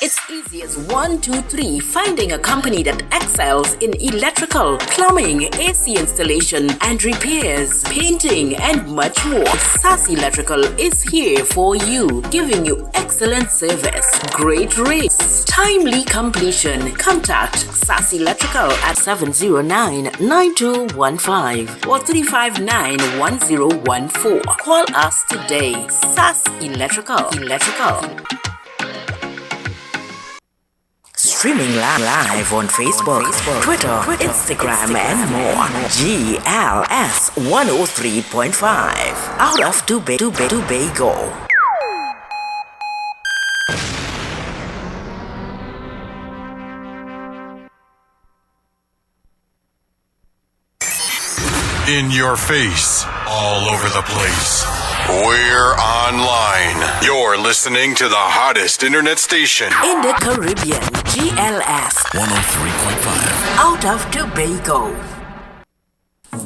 It's easy as 1, 2, 3 finding a company that excels in electrical, plumbing, AC installation and repairs, painting and much more. SAS Electrical is here for you, giving you excellent service, great rates, timely completion. Contact SAS Electrical at 709-9215 or 359-1014. Call us today. SAS Electrical. Streaming live on Facebook, Twitter, Instagram, and more. GLS 103.5 out of Tobago. In your face, all over the place. We're online. You're listening to the hottest internet station In the Caribbean, GLS 103.5. out of Tobago.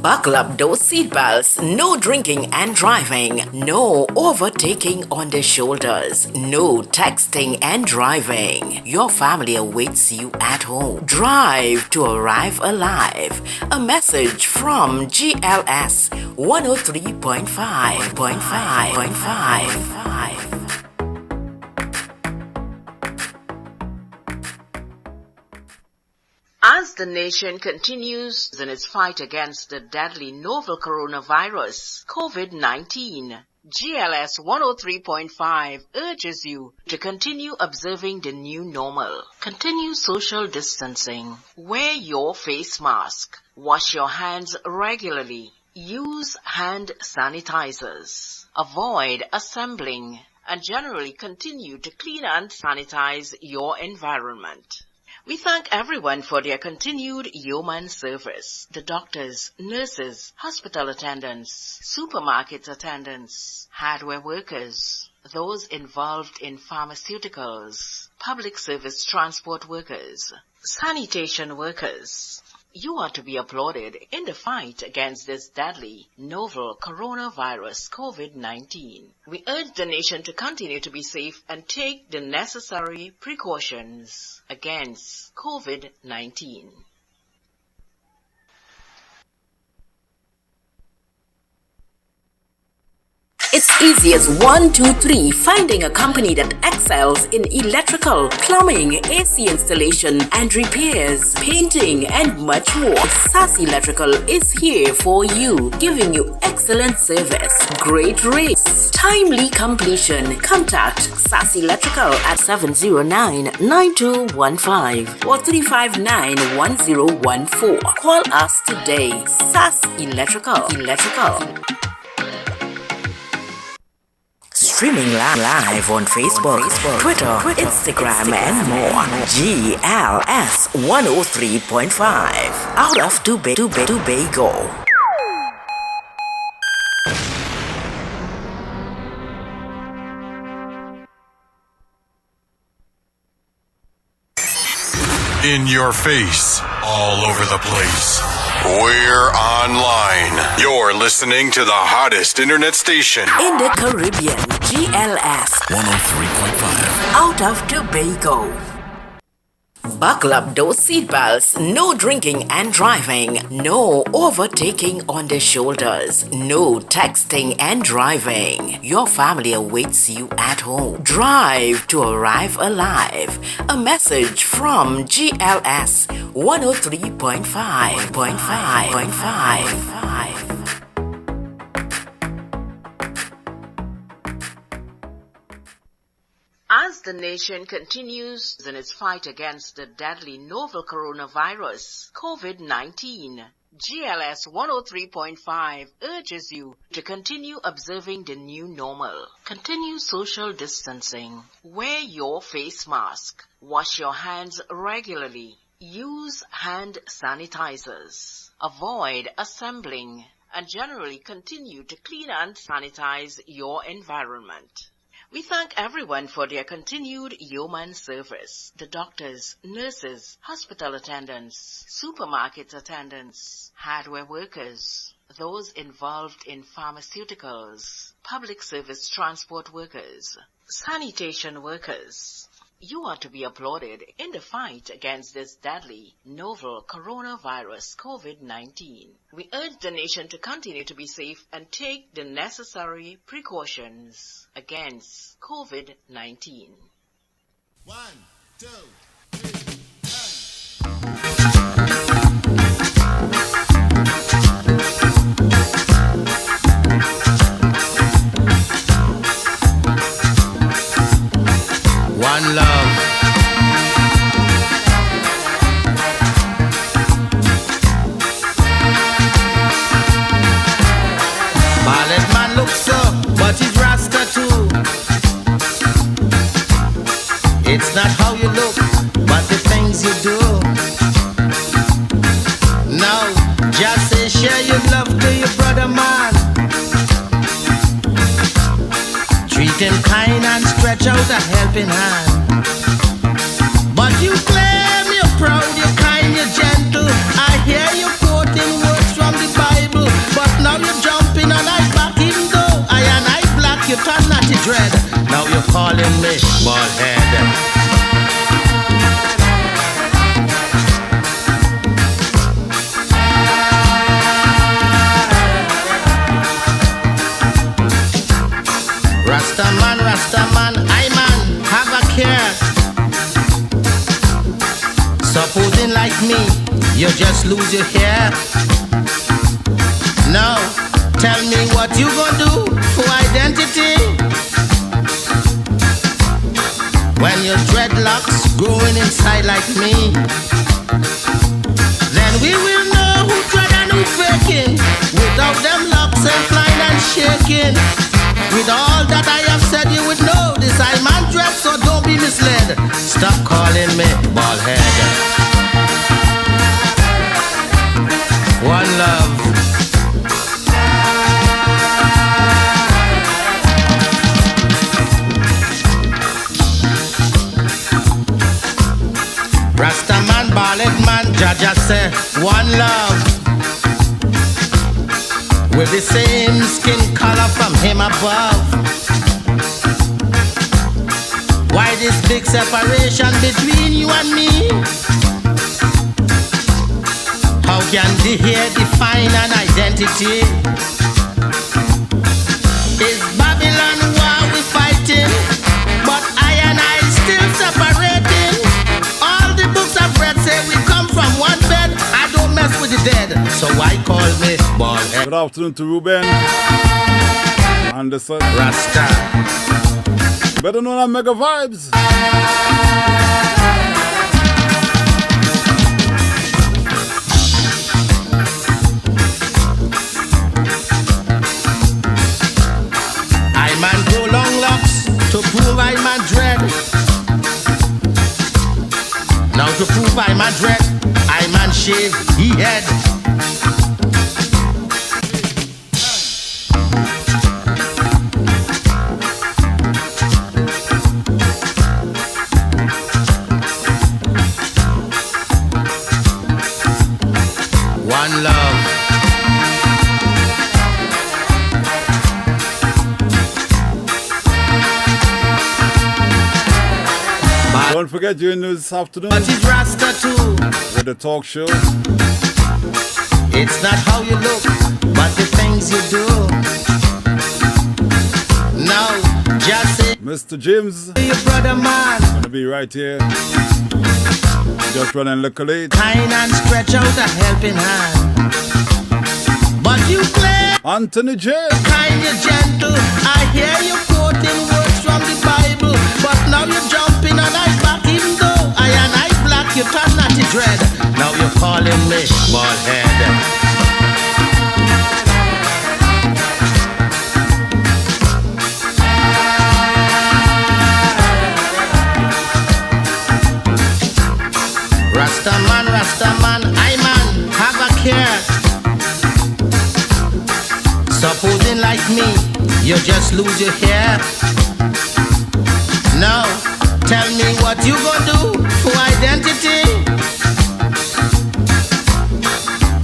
Buckle up those seatbelts. No drinking and driving. No overtaking on the shoulders. No texting and driving. Your family awaits you at home. Drive to arrive alive. A message from GLS 103.5. As the nation continues in its fight against the deadly novel coronavirus, COVID-19, GLS 103.5 urges you to continue observing the new normal. Continue social distancing. Wear your face mask. Wash your hands regularly. Use hand sanitizers. Avoid assembling. And generally continue to clean and sanitize your environment. We thank everyone for their continued yeoman service. The doctors, nurses, hospital attendants, supermarket attendants, hardware workers, those involved in pharmaceuticals, public service transport workers, sanitation workers. You are to be applauded in the fight against this deadly, novel coronavirus COVID-19. We urge the nation to continue to be safe and take the necessary precautions against COVID-19. It's easy as 1, 2, 3 finding a company that excels in electrical, plumbing, AC installation and repairs, painting and much more. SAS Electrical is here for you, giving you excellent service, great rates, timely completion. Contact SAS Electrical at 709-9215 or 359-1014. Call us today. SAS Electrical. Streaming live on Facebook, Twitter, Instagram, and more. GLS 103.5 out of Tobago. In your face, all over the place. We're online. You're listening to the hottest internet station In the Caribbean, GLS 103.5. out of Tobago. Buckle up those seatbelts. No drinking and driving. No overtaking on the shoulders. No texting and driving. Your family awaits you at home. Drive to arrive alive. A message from GLS 103.5. As the nation continues in its fight against the deadly novel coronavirus, COVID-19, GLS 103.5 urges you to continue observing the new normal. Continue social distancing. Wear your face mask. Wash your hands regularly. Use hand sanitizers. Avoid assembling. And generally continue to clean and sanitize your environment. We thank everyone for their continued yeoman service. The doctors, nurses, hospital attendants, supermarket attendants, hardware workers, those involved in pharmaceuticals, public service transport workers, sanitation workers, You are to be applauded in the fight against this deadly novel coronavirus COVID-19. We urge the nation to continue to be safe and take the necessary precautions against COVID-19. 1, 2, 3, One love. Ballad man looks up, but he's Rasta too. It's not how you look, but the things you do. Now, just say share your love to your brother man. Treat him kind and stretch out a helping hand. But you claim you're proud, you're kind, you're gentle. I hear you quoting words from the Bible, but now you're jumping on I back. Even though I and I black, you turn natty dread. Now you're calling me bald head. Rastaman, I man, have a care. Supposing like me, you just lose your hair. Now, tell me what you gonna do for identity when your dreadlocks growing inside like me. Then we will know who dread and who faking, without them locks and flying and shaking. With all that I have said, you would know this I man dread, so don't be misled. Stop calling me bald head. One love. Rastaman, ballad man, Jaja say, one love. With the same skin color from him above. Why this big separation between you and me? How can the hair define an identity? Is Babylon war we fighting? But I and I still separating. All the books I've read say we come from one bed. I don't mess with the dead, so why call me bald head? Good afternoon to Ruben Anderson Rasta, better known as Mega Vibes. I man grow long locks to prove I man dread. Now to prove I man dread, I man shave he head. One love. Don't forget your news this afternoon But it's Rasta too. with the talk show. It's not how you look, but the things you do. Now, just say Mr. James to your brother man, gonna be right here. Just running local late. kind and stretch out a helping hand. But you claim Anthony J. kind, you're gentle. I hear you quoting words from the Bible, but now you're jumping on I back. Even though I and I black, you turn natty dread. Now you're calling me bald head. Rastaman, I man, have a care. Supposing like me, you just lose your hair. Now, tell me what you gonna do for identity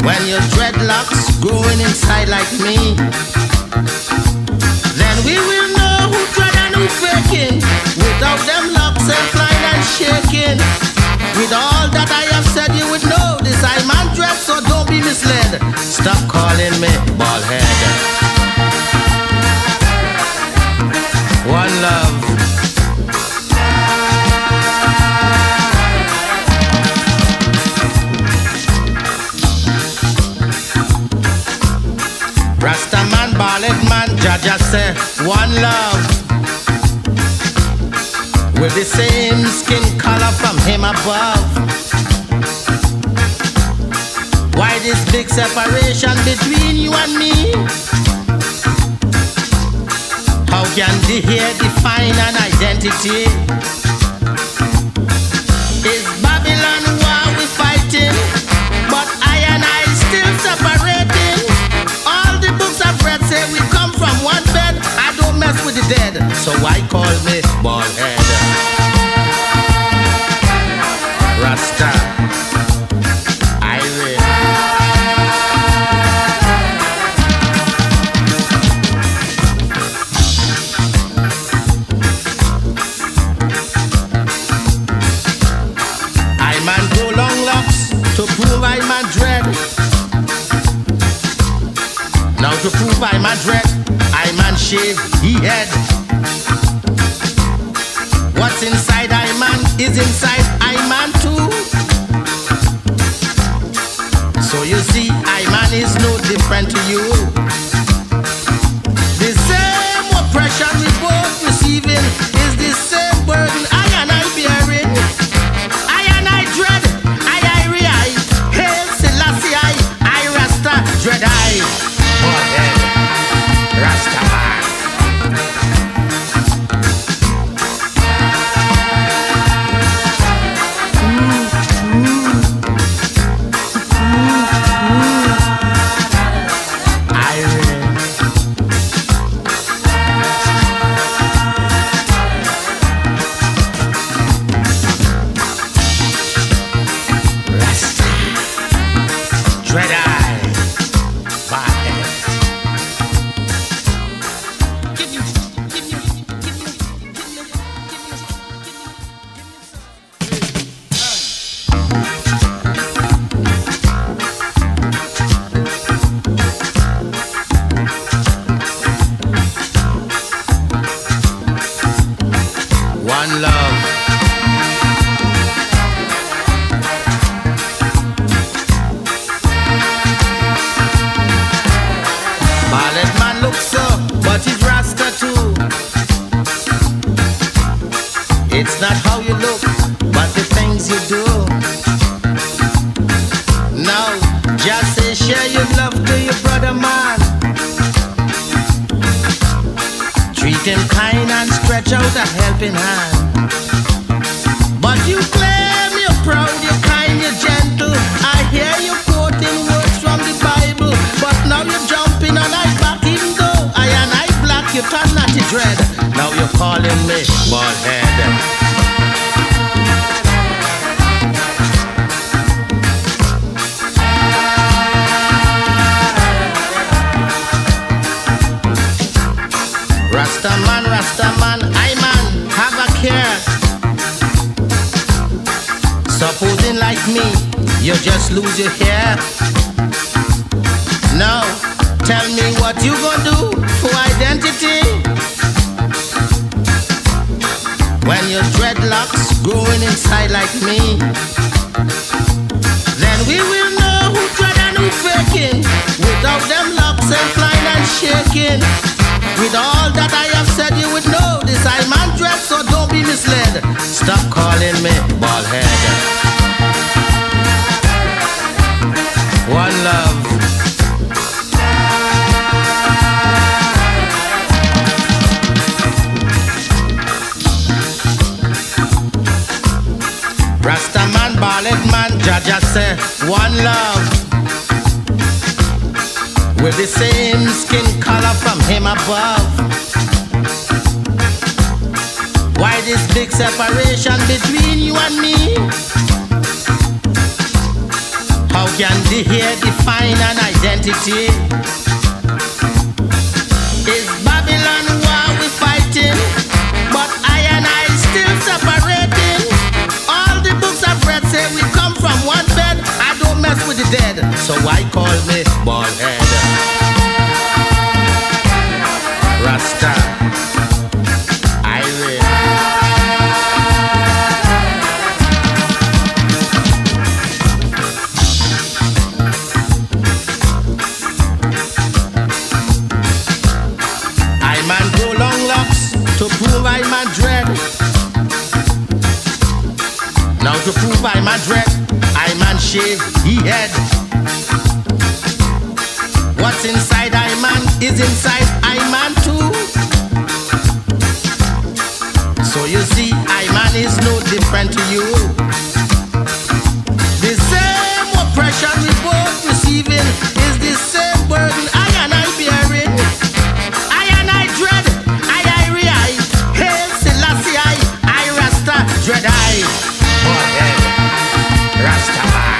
when your dreadlocks growing inside like me. Then we will know who dread and who faking, without them locks and flying misled. Stop calling me bald head. One love. Rasta man, ballad man, Jaja say, one love. With the same skin color from him above. Why this big separation between you and me? How can the hair define an identity? Is Babylon war we fighting? But I and I still separating. All the books I've read say we come from one bed. I don't mess with the dead, so why call me bald head? Rasta, Irie. I man grow long locks to prove I man dread. Now to prove I man dread, I man shave he head. What's inside I man is inside I man too. So you see, I man is no different to you. The same oppression we both receiving is the same burden I and I bearing. I and I dread, I reai, hail Selassie I Rasta, dread I, bald head, Rasta man. One love. Ballad man looks so, but he's Rasta too. It's not how you look, but the things you do. Now, just say share your love to your brother man. Treat him kind and stretch out a helping hand. But you claim you're proud, you're kind, you're gentle. I hear you quoting words from the Bible. But now you're jumping on I back, even though I and I black, you turn not to dread. Now you're calling me bald head. Rasta man, I man, have a care. Supposing like me, you just lose your hair. Now, tell me what you gonna do for identity when your dreadlocks growing inside like me. Then we will know who dread and who faking. Without them locks and flying and shaking. With all that I have said, you would know this I man dread, so don't be misled. Stop calling me bald head. One love. Rasta man, ballad man, Jaja say, one love. With the same skin color from him above. Why this big separation between you and me? How can the hair define an identity? Is Babylon war we fighting? But I and I still separating. All the books I've read say we come from one bed. I don't mess with the dead, so why call me to prove I'm a dread. Now to prove I'm a dread, I man shave he head. What's inside I man is inside I man too. So you see, I man is no different to you. The same oppression we both receiving is the same burden I and I bearing. I and I dread, I realize. Hail Selassie, I Rasta, dread I. Forehead, Rastaman.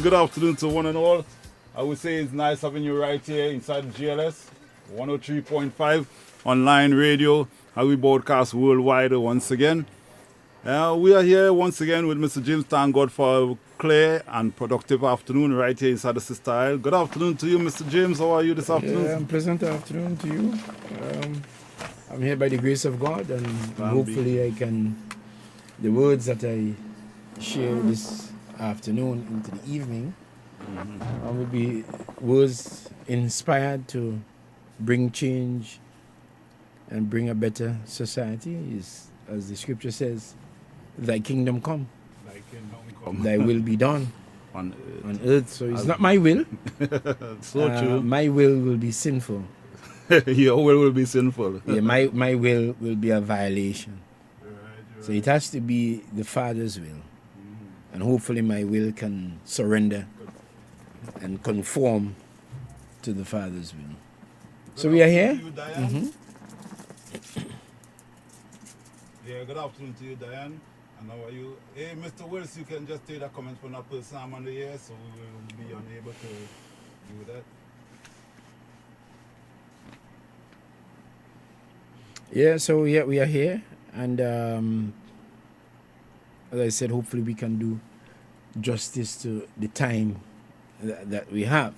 Good afternoon to one and all. I would say it's nice having you right here inside the GLS 103.5 online radio, how we broadcast worldwide once again. We are here once again with Mr. James. Thank God for a clear and productive afternoon right here inside the Sister Isle. Good afternoon to you, Mr. James. How are you this afternoon? Yeah, pleasant afternoon to you. I'm here by the grace of God, and hopefully I can, the words that I share this afternoon into the evening will be words inspired to bring change and bring a better society. Is, as the scripture says, thy kingdom come, thy will be done on earth. So it's not my will. So true. My will be sinful. Your will be sinful. Yeah, my will be a violation. Right. So it has to be the Father's will. And hopefully my will can surrender and conform to the Father's will. So we are here. Yeah, good afternoon to you, Diane. And how are you? Hey, Mr. Wills, you can just take that comment from that person I'm on the air, so we will be unable to do that. Yeah, so we are here. And as I said, hopefully we can do justice to the time that we have.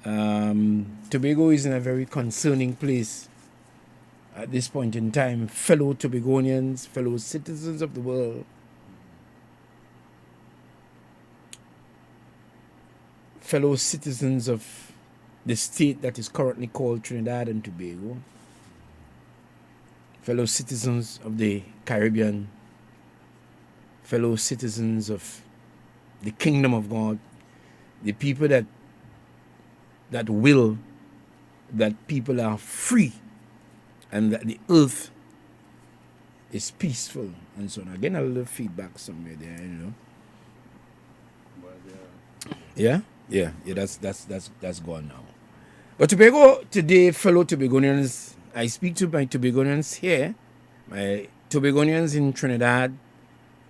Tobago is in a very concerning place at this point in time. Fellow Tobagonians, fellow citizens of the world, fellow citizens of the state that is currently called Trinidad and Tobago, fellow citizens of the Caribbean, fellow citizens of the kingdom of God, the people that will that people are free and that the earth is peaceful and so on. Again, a little feedback somewhere there, you know. Yeah, that's gone now. But Tobago today, fellow Tobagonians, I speak to my Tobagonians here, my Tobagonians in Trinidad,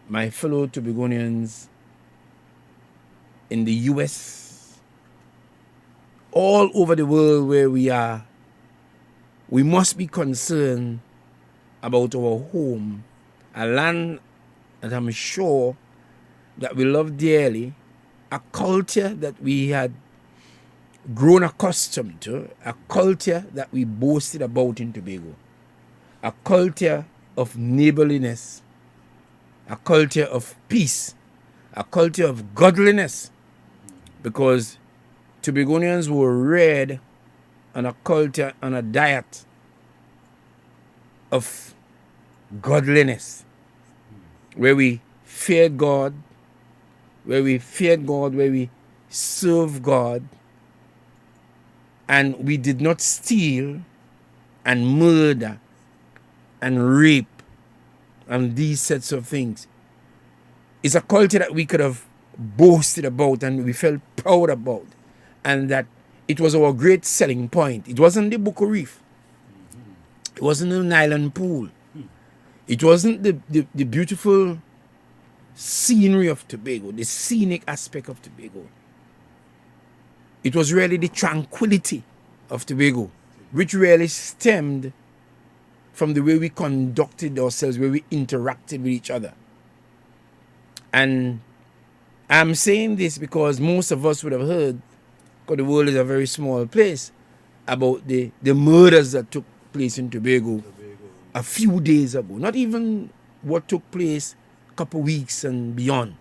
my fellow Tobagonians in the US, all over the world where we are. We must be concerned about our home, a land that I'm sure that we love dearly, a culture that we had grown accustomed to, a culture that we boasted about in Tobago, a culture of neighborliness, a culture of peace, a culture of godliness, because Tobagonians were reared on a culture, on a diet of godliness, where we feared God, where we served God, and we did not steal and murder and rape and these sets of things. It's a culture that we could have boasted about and we felt proud about, and that it was our great selling point. It wasn't the Buko Reef. It wasn't the Nylon Pool. It wasn't the beautiful scenery of Tobago, the scenic aspect of Tobago. it was really the tranquility of Tobago, which really stemmed from the way we conducted ourselves, where we interacted with each other. And I'm saying this because most of us would have heard, because the world is a very small place, about the murders that took place in Tobago a few days ago. Not even what took place a couple weeks and beyond,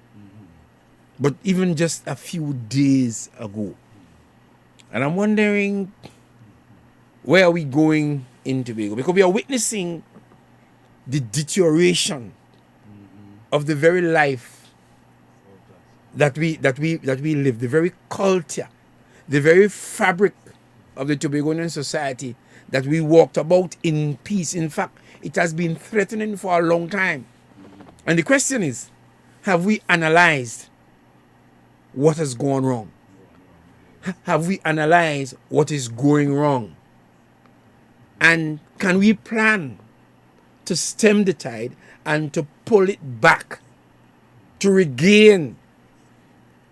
but even just a few days ago. And I'm wondering, where are we going in Tobago? Because we are witnessing the deterioration of the very life that we live, the very culture, the very fabric of the Tobagonian society that we walked about in peace. In fact, it has been threatening for a long time. And the question is, have we analyzed what has gone wrong? Have we analyzed what is going wrong? And can we plan to stem the tide and to pull it back, to regain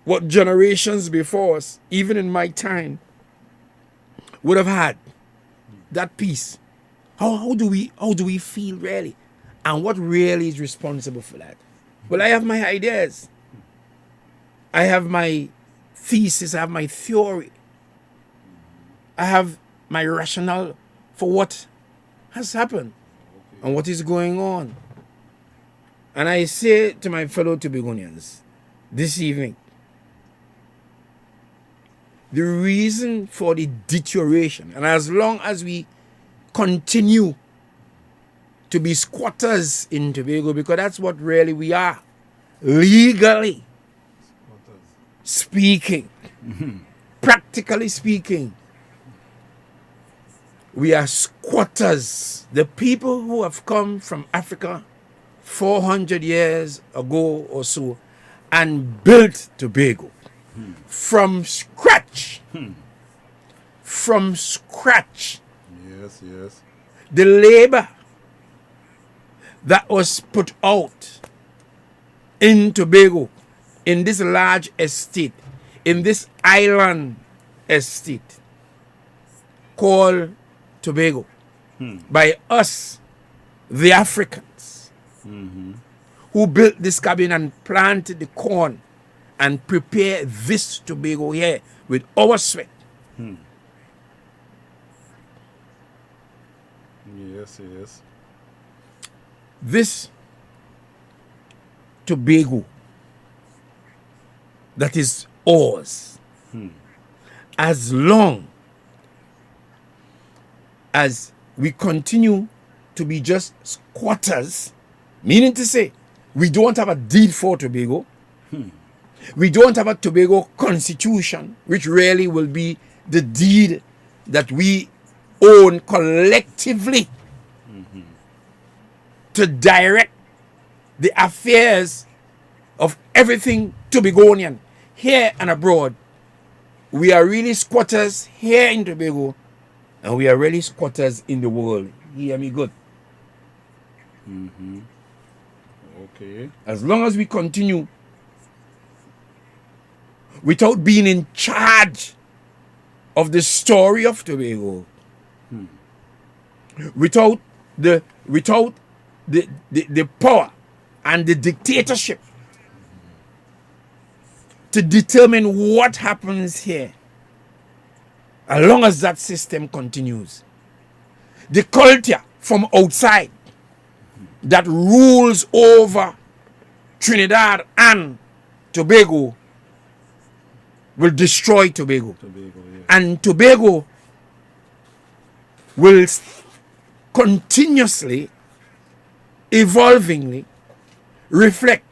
what generations before us, even in my time, would have had, that peace? How do we feel really? And what really is responsible for that? Well, I have my ideas. I have my thesis, I have my theory. I have my rationale for what has happened and what is going on. And I say to my fellow Tobagonians this evening, the reason for the deterioration, and as long as we continue to be squatters in Tobago, because that's what really we are, legally speaking, practically speaking, we are squatters. The people who have come from Africa 400 years ago or so and built Tobago from scratch. From scratch. Yes, yes. The labor that was put out in Tobago, in this large estate, in this island estate called Tobago, by us, the Africans, who built this cabin and planted the corn and prepared this Tobago here with our sweat. Yes, yes. This Tobago that is ours, as long as we continue to be just squatters, meaning to say, we don't have a deed for Tobago, we don't have a Tobago constitution, which really will be the deed that we own collectively to direct the affairs of everything Tobagonian, here and abroad. We are really squatters here in Tobago, and we are really squatters in the world. Hear me good. Okay. As long as we continue without being in charge of the story of Tobago, without the power and the dictatorship to determine what happens here, as long as that system continues, the culture from outside that rules over Trinidad and Tobago will destroy Tobago. And Tobago will continuously, evolvingly reflect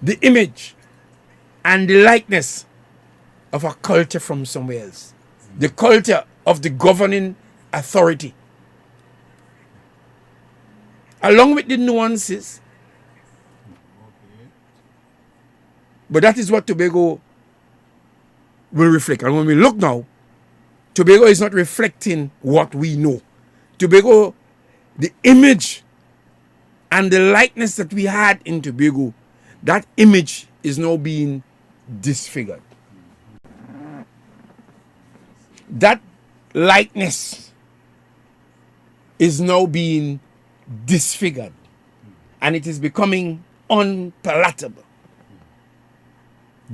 the image and the likeness of a culture from somewhere else. The culture of the governing authority. Along with the nuances. But that is what Tobago will reflect. And when we look now, Tobago is not reflecting what we know. Tobago, the image and the likeness that we had in Tobago, that image is now being disfigured. that likeness is now being disfigured, and it is becoming unpalatable,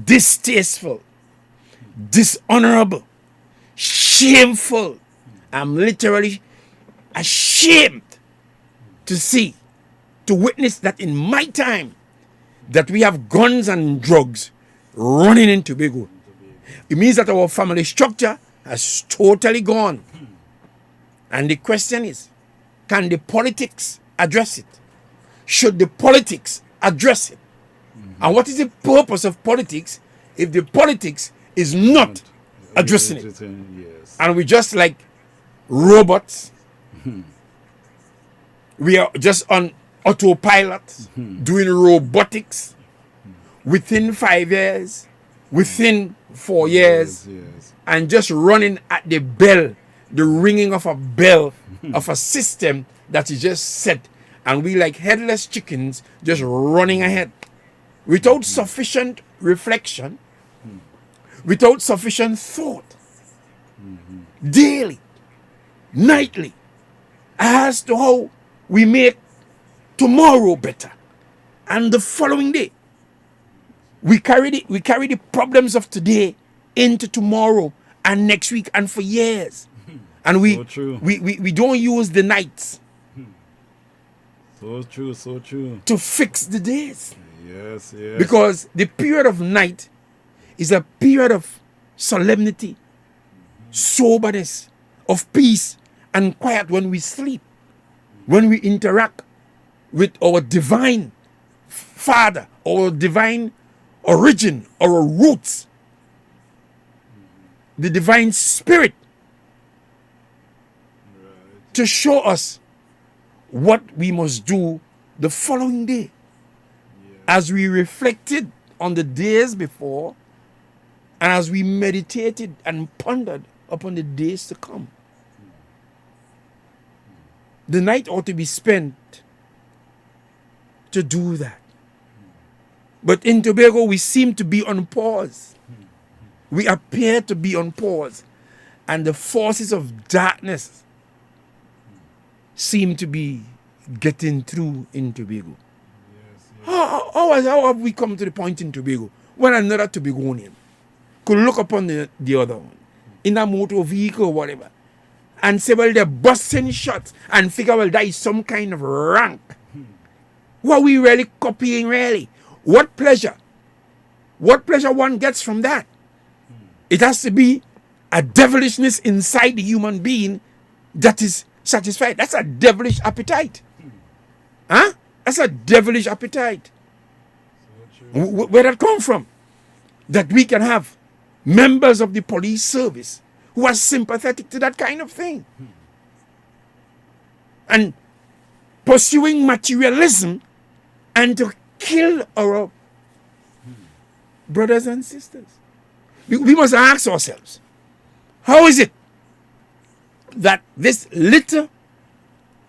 distasteful, dishonorable, shameful. I'm literally ashamed to witness that in my time that we have guns and drugs running in Tobago. It means that our family structure has totally gone. And the question is, can the politics address it? Should the politics address it? And what is the purpose of politics if the politics is not addressing it? Yes. And we just like robots. We are just on autopilot, doing robotics. Within 5 years, within 4 years, Yes. and just running at the bell, the ringing of a bell of a system that is just set, and we like headless chickens just running ahead without sufficient reflection, without sufficient thought, daily, nightly, as to how we make tomorrow better and the following day. We carry the problems of today into tomorrow and next week and for years. And So true. we don't use the nights So true, so true. to fix the days. Yes, yes. Because the period of night is a period of solemnity, soberness, of peace and quiet when we sleep, when we interact with our divine Father, our divine origin, our roots, the divine spirit, to show us what we must do the following day. As we reflected on the days before, and as we meditated and pondered upon the days to come. The night ought to be spent to do that. But in Tobago, we seem to be on pause. We appear to be on pause. And the forces of darkness seem to be getting through in Tobago. How have we come to the point in Tobago when another Tobagonian could look upon the other one in a motor vehicle or whatever and say, well, they're busting shots, and figure, well, that is some kind of rank. What are we really copying, really? What pleasure one gets from that? It has to be a devilishness inside the human being that is satisfied. That's a devilish appetite. Huh? That's a devilish appetite. Where that come from? That we can have members of the police service who are sympathetic to that kind of thing. And pursuing materialism and to kill our brothers and sisters. We must ask ourselves, how is it that this little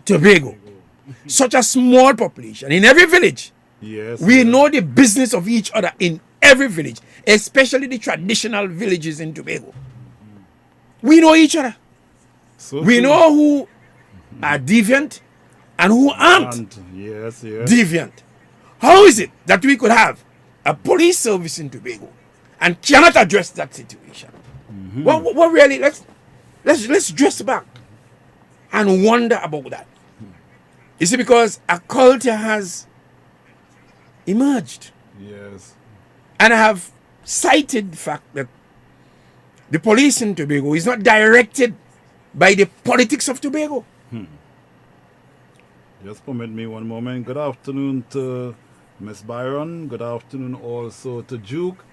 Tobago, such a small population, in every village, Yes. we know the business of each other in every village, especially the traditional villages in Tobago. We know each other. So We true. know who are deviant and who aren't And yes, yes. deviant. How is it that we could have a police service in Tobago and cannot address that situation? What really? Let's dress back and wonder about that. You see, because a culture has emerged, Yes. and I have cited the fact that the police in Tobago is not directed by the politics of Tobago. Just permit me one moment. Good afternoon to Miss Byron. Good afternoon also to Duke.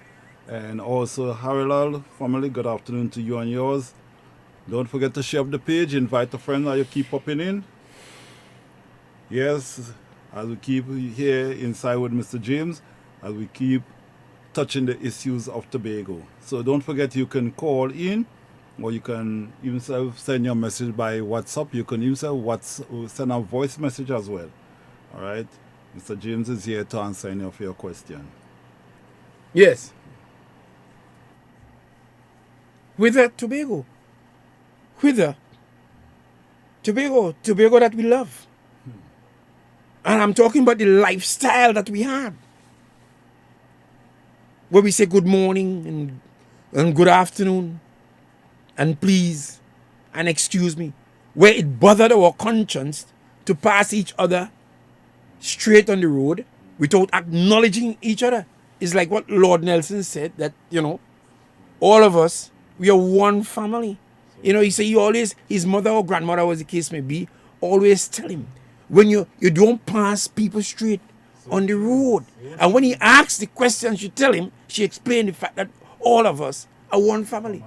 And also Harilal family. Good afternoon to you and yours. Don't forget to share up the page. Invite a friend that you keep popping in. Yes, as we keep here inside with Mr. James, as we keep touching the issues of Tobago. So don't forget you can call in, or you can even send your message by WhatsApp. You can even send a voice message as well. All right? Mr. James is here to answer any of your questions. Yes. With Tobago, whither Tobago that we love. And I'm talking about the lifestyle that we had. Where we say good morning and good afternoon and please and excuse me. Where it bothered our conscience to pass each other straight on the road without acknowledging each other. It's like what Lord Nelson said, that, all of us, we are one family. He said his mother or grandmother, as the case may be, always tell him, when you don't pass people straight on the road. And when he asks the question, she tell him, she explained the fact that all of us are one family.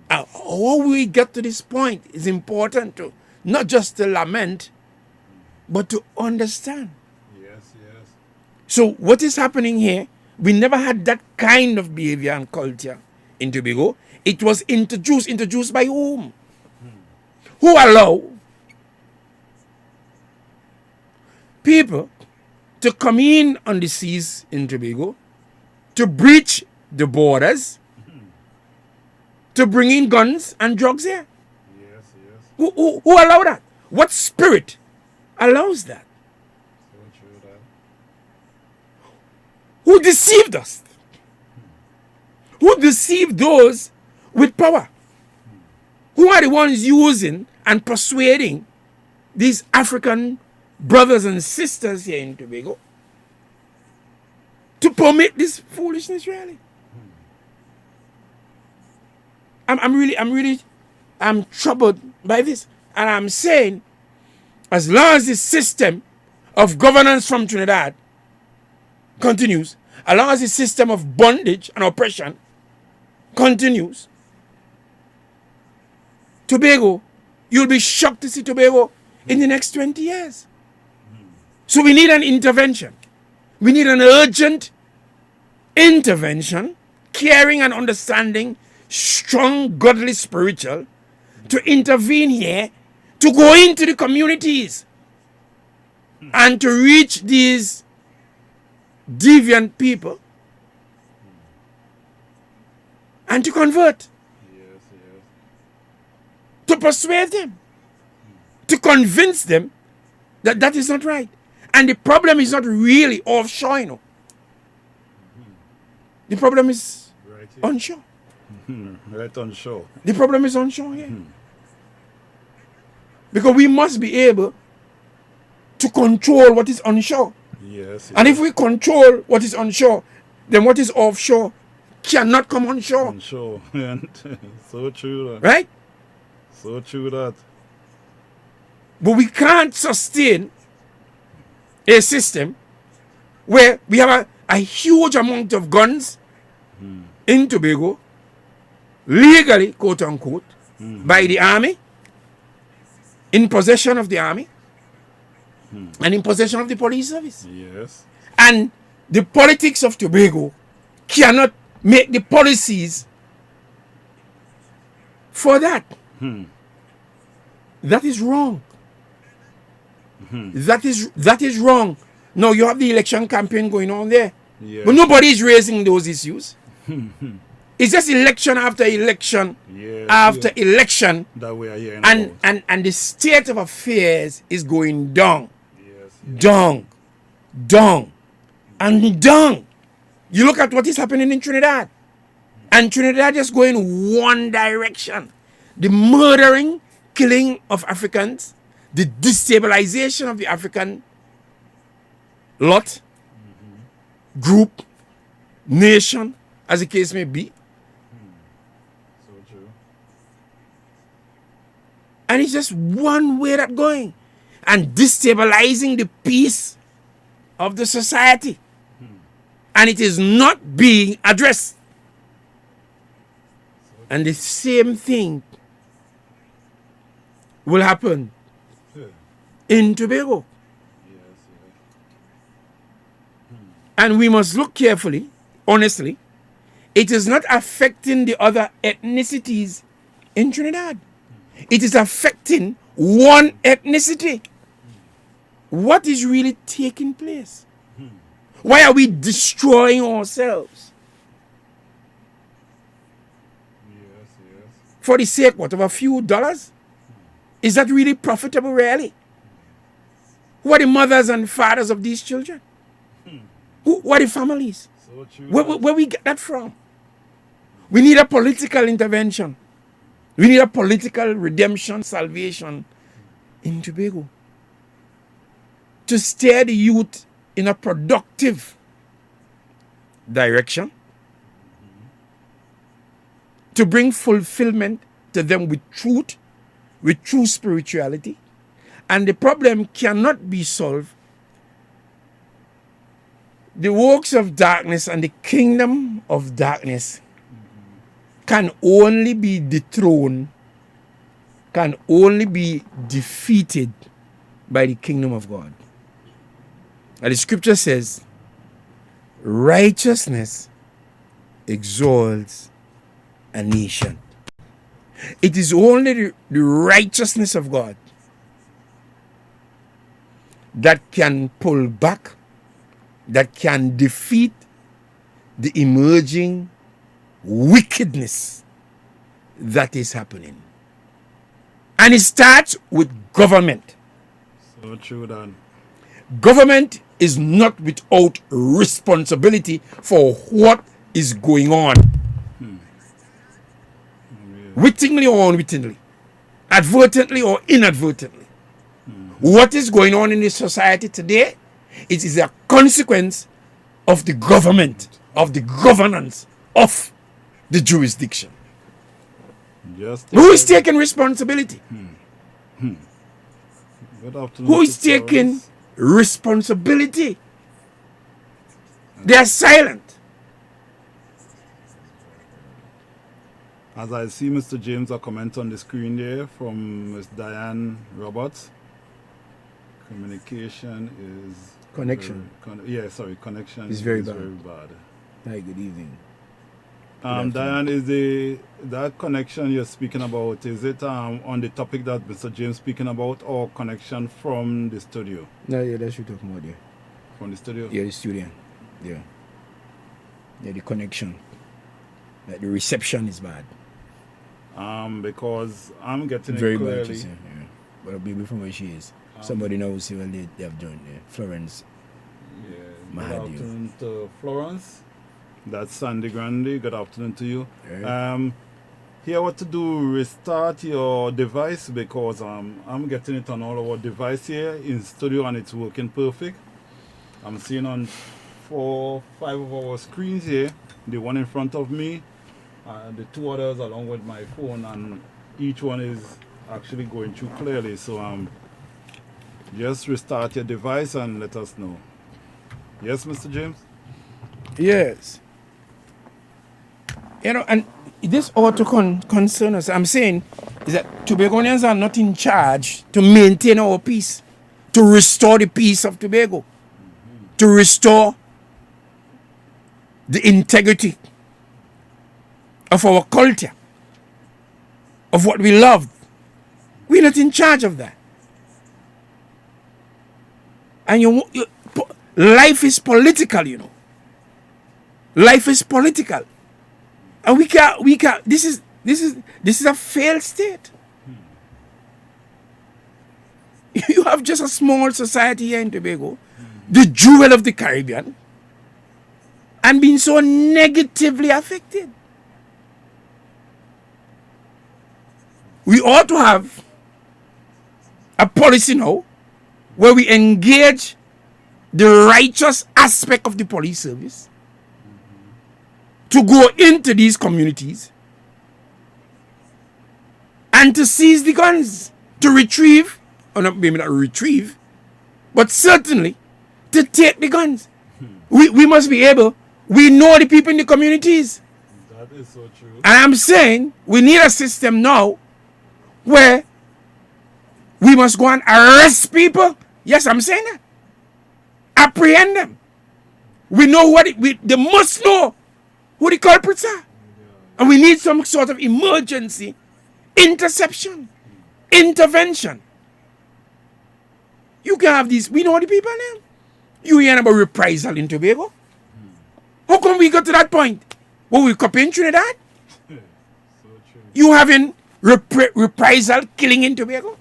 How we get to this point is important to, not just to lament, but to understand. Yes. So what is happening here, we never had that kind of behavior and culture in Tobago. It was introduced by whom? Who allow people to come in on the seas in Tobago, to breach the borders, to bring in guns and drugs here? Yes. Who allow that? What spirit allows that? So true that. Who deceived us? Who deceived those with power? Who are the ones using and persuading these African brothers and sisters here in Tobago to permit this foolishness, really? I'm troubled by this. And I'm saying, as long as the system of governance from Trinidad continues, as long as the system of bondage and oppression continues, Tobago, you'll be shocked to see Tobago in the next 20 years. So we need an intervention. We need an urgent intervention, caring and understanding, strong, godly, spiritual, to intervene here, to go into the communities and to reach these deviant people and to convert, Yes. to persuade them, to convince them that that is not right. And the problem is not really offshore, The problem is Right here. onshore. Right on show. The problem is onshore here. Because we must be able to control what is onshore. Yes. And if we control what is onshore, then what is offshore cannot come onshore. on show. So true that. Right? So true that. But we can't sustain a system where we have a huge amount of guns in Tobago, legally, quote unquote, by the army, in possession of the army, and in possession of the police service. Yes. And the politics of Tobago cannot make the policies for that. That is wrong. That is wrong. Now you have the election campaign going on there. Yes. But nobody is raising those issues. It's just election after election Yes. after election, That we are hearing and, about. and the state of affairs is going down. Yes. Down, and down. You look at what is happening in Trinidad, and Trinidad is going one direction: the murdering, killing of Africans, the destabilization of the African lot, group, nation, as the case may be. So true. And it's just one way that going, and destabilizing the peace of the society. And it is not being addressed. And the same thing will happen in Tobago. Yes. And we must look carefully, honestly. It is not affecting the other ethnicities in Trinidad. It is affecting one ethnicity. What is really taking place? Why are we destroying ourselves? Yes. for the sake what, of a few dollars? Is that really profitable, really? Who are the mothers and fathers of these children? Who are the families? So true. Where we get that from? We need a political intervention. We need a political redemption, salvation in Tobago to steer the youth in a productive direction, to bring fulfillment to them with truth, with true spirituality. And the problem cannot be solved. The works of darkness and the kingdom of darkness can only be dethroned, can only be defeated by the kingdom of God. And the scripture says, righteousness exalts a nation. It is only the righteousness of God that can pull back, that can defeat the emerging wickedness that is happening. And it starts with government. So true, Dan. Government is not without responsibility for what is going on. Wittingly or unwittingly, advertently or inadvertently. What is going on in this society today, it is a consequence of the government, of the governance of the jurisdiction. Who is taking responsibility? Good afternoon, Who is Mr. taking Florence. responsibility? They are silent. As I see Mr. James a comment on the screen there from Ms. Diane Roberts. Communication is... Connection. Connection Is very bad. very bad. Hi, good evening. Diane, is that connection you're speaking about, is it on the topic that Mr. James speaking about, or connection from the studio? No, yeah, that's what you're talking about there. From the studio? Yeah, the studio. Yeah. Yeah, the connection. Like the reception is bad. Because I'm getting Very it bad, clearly. you say, yeah. But a baby from where she is. Somebody knows well they have joined there. Florence. Yeah. Good Mahadi. afternoon to Florence. That's Sandy Grande. Good afternoon to you. Yeah. Here, what to do? Restart your device, because I'm getting it on all our device here in studio and it's working perfect. I'm seeing on 4, 5 of our screens here. The one in front of me, the 2 others along with my phone, and each one is actually going through clearly. So just restart your device and let us know. Yes, Mr. James? Yes. You know, and this ought to concern us. I'm saying is that Tobagonians are not in charge to maintain our peace, to restore the peace of Tobago, to restore the integrity of our culture, of what we love. We're not in charge of that. And life is political, you know. Life is political. And we can't, this is a failed state. You have just a small society here in Tobago, the jewel of the Caribbean, and being so negatively affected. We ought to have a policy now where we engage the righteous aspect of the police service to go into these communities and to seize the guns, to retrieve, or not maybe not retrieve, but certainly to take the guns. We must be able, we know the people in the communities. That is so true. And I'm saying we need a system now where we must go and arrest people. Yes, I'm saying that. Apprehend them. We know they must know who the culprits are. And we need some sort of emergency interception, intervention. You can have these, we know the people now. You hear about reprisal in Tobago. How come we got to that point? Were we copying Trinidad? So true. You having reprisal killing in Tobago?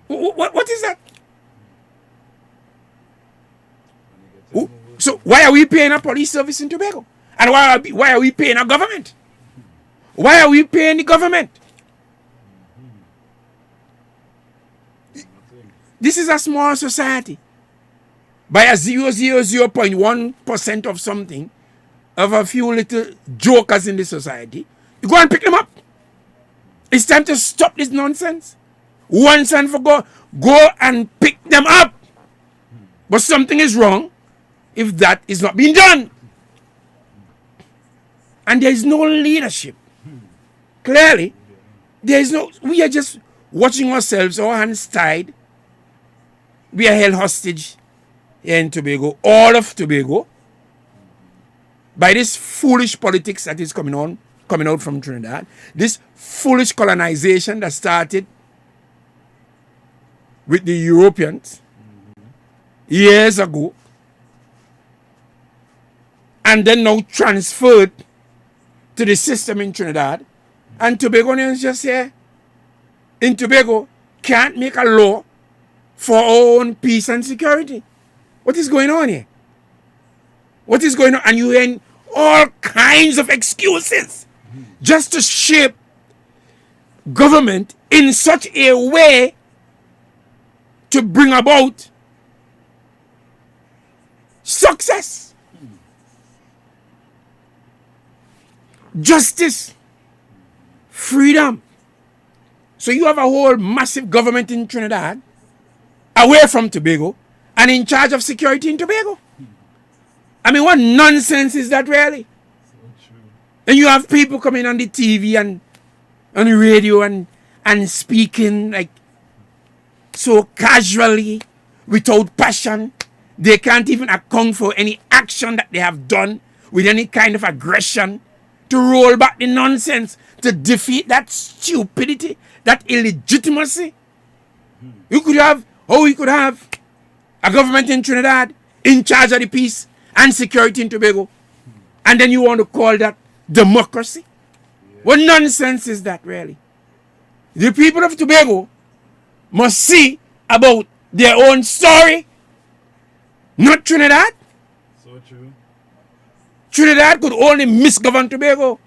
What is that? So why are we paying a police service in Tobago? And why are we paying a government? Why are we paying the government? This is a small society. By a 0.1% of something, of a few little jokers in the society, you go and pick them up. It's time to stop this nonsense. Once and for all, go and pick them up. But something is wrong if that is not being done. And there is no leadership. Clearly, there is no, we are just watching ourselves, our hands tied. We are held hostage here in Tobago, all of Tobago, by this foolish politics that is coming out from Trinidad, this foolish colonization that started with the Europeans years ago, and then now transferred to the system in Trinidad, and Tobagonians just here in Tobago can't make a law for our own peace and security. What is going on here? What is going on? And you're in all kinds of excuses just to shape government in such a way to bring about success, justice, freedom. So you have a whole massive government in Trinidad, away from Tobago, and in charge of security in Tobago. I mean, what nonsense is that really? And you have people coming on the TV and on the radio and speaking like so casually, without passion. They can't even account for any action that they have done with any kind of aggression to roll back the nonsense, to defeat that stupidity, that illegitimacy. We could have a government in Trinidad in charge of the peace and security in Tobago, and then you want to call that democracy? What nonsense is that really? The people of Tobago must see about their own story, not Trinidad. So true. Trinidad could only misgovern Tobago.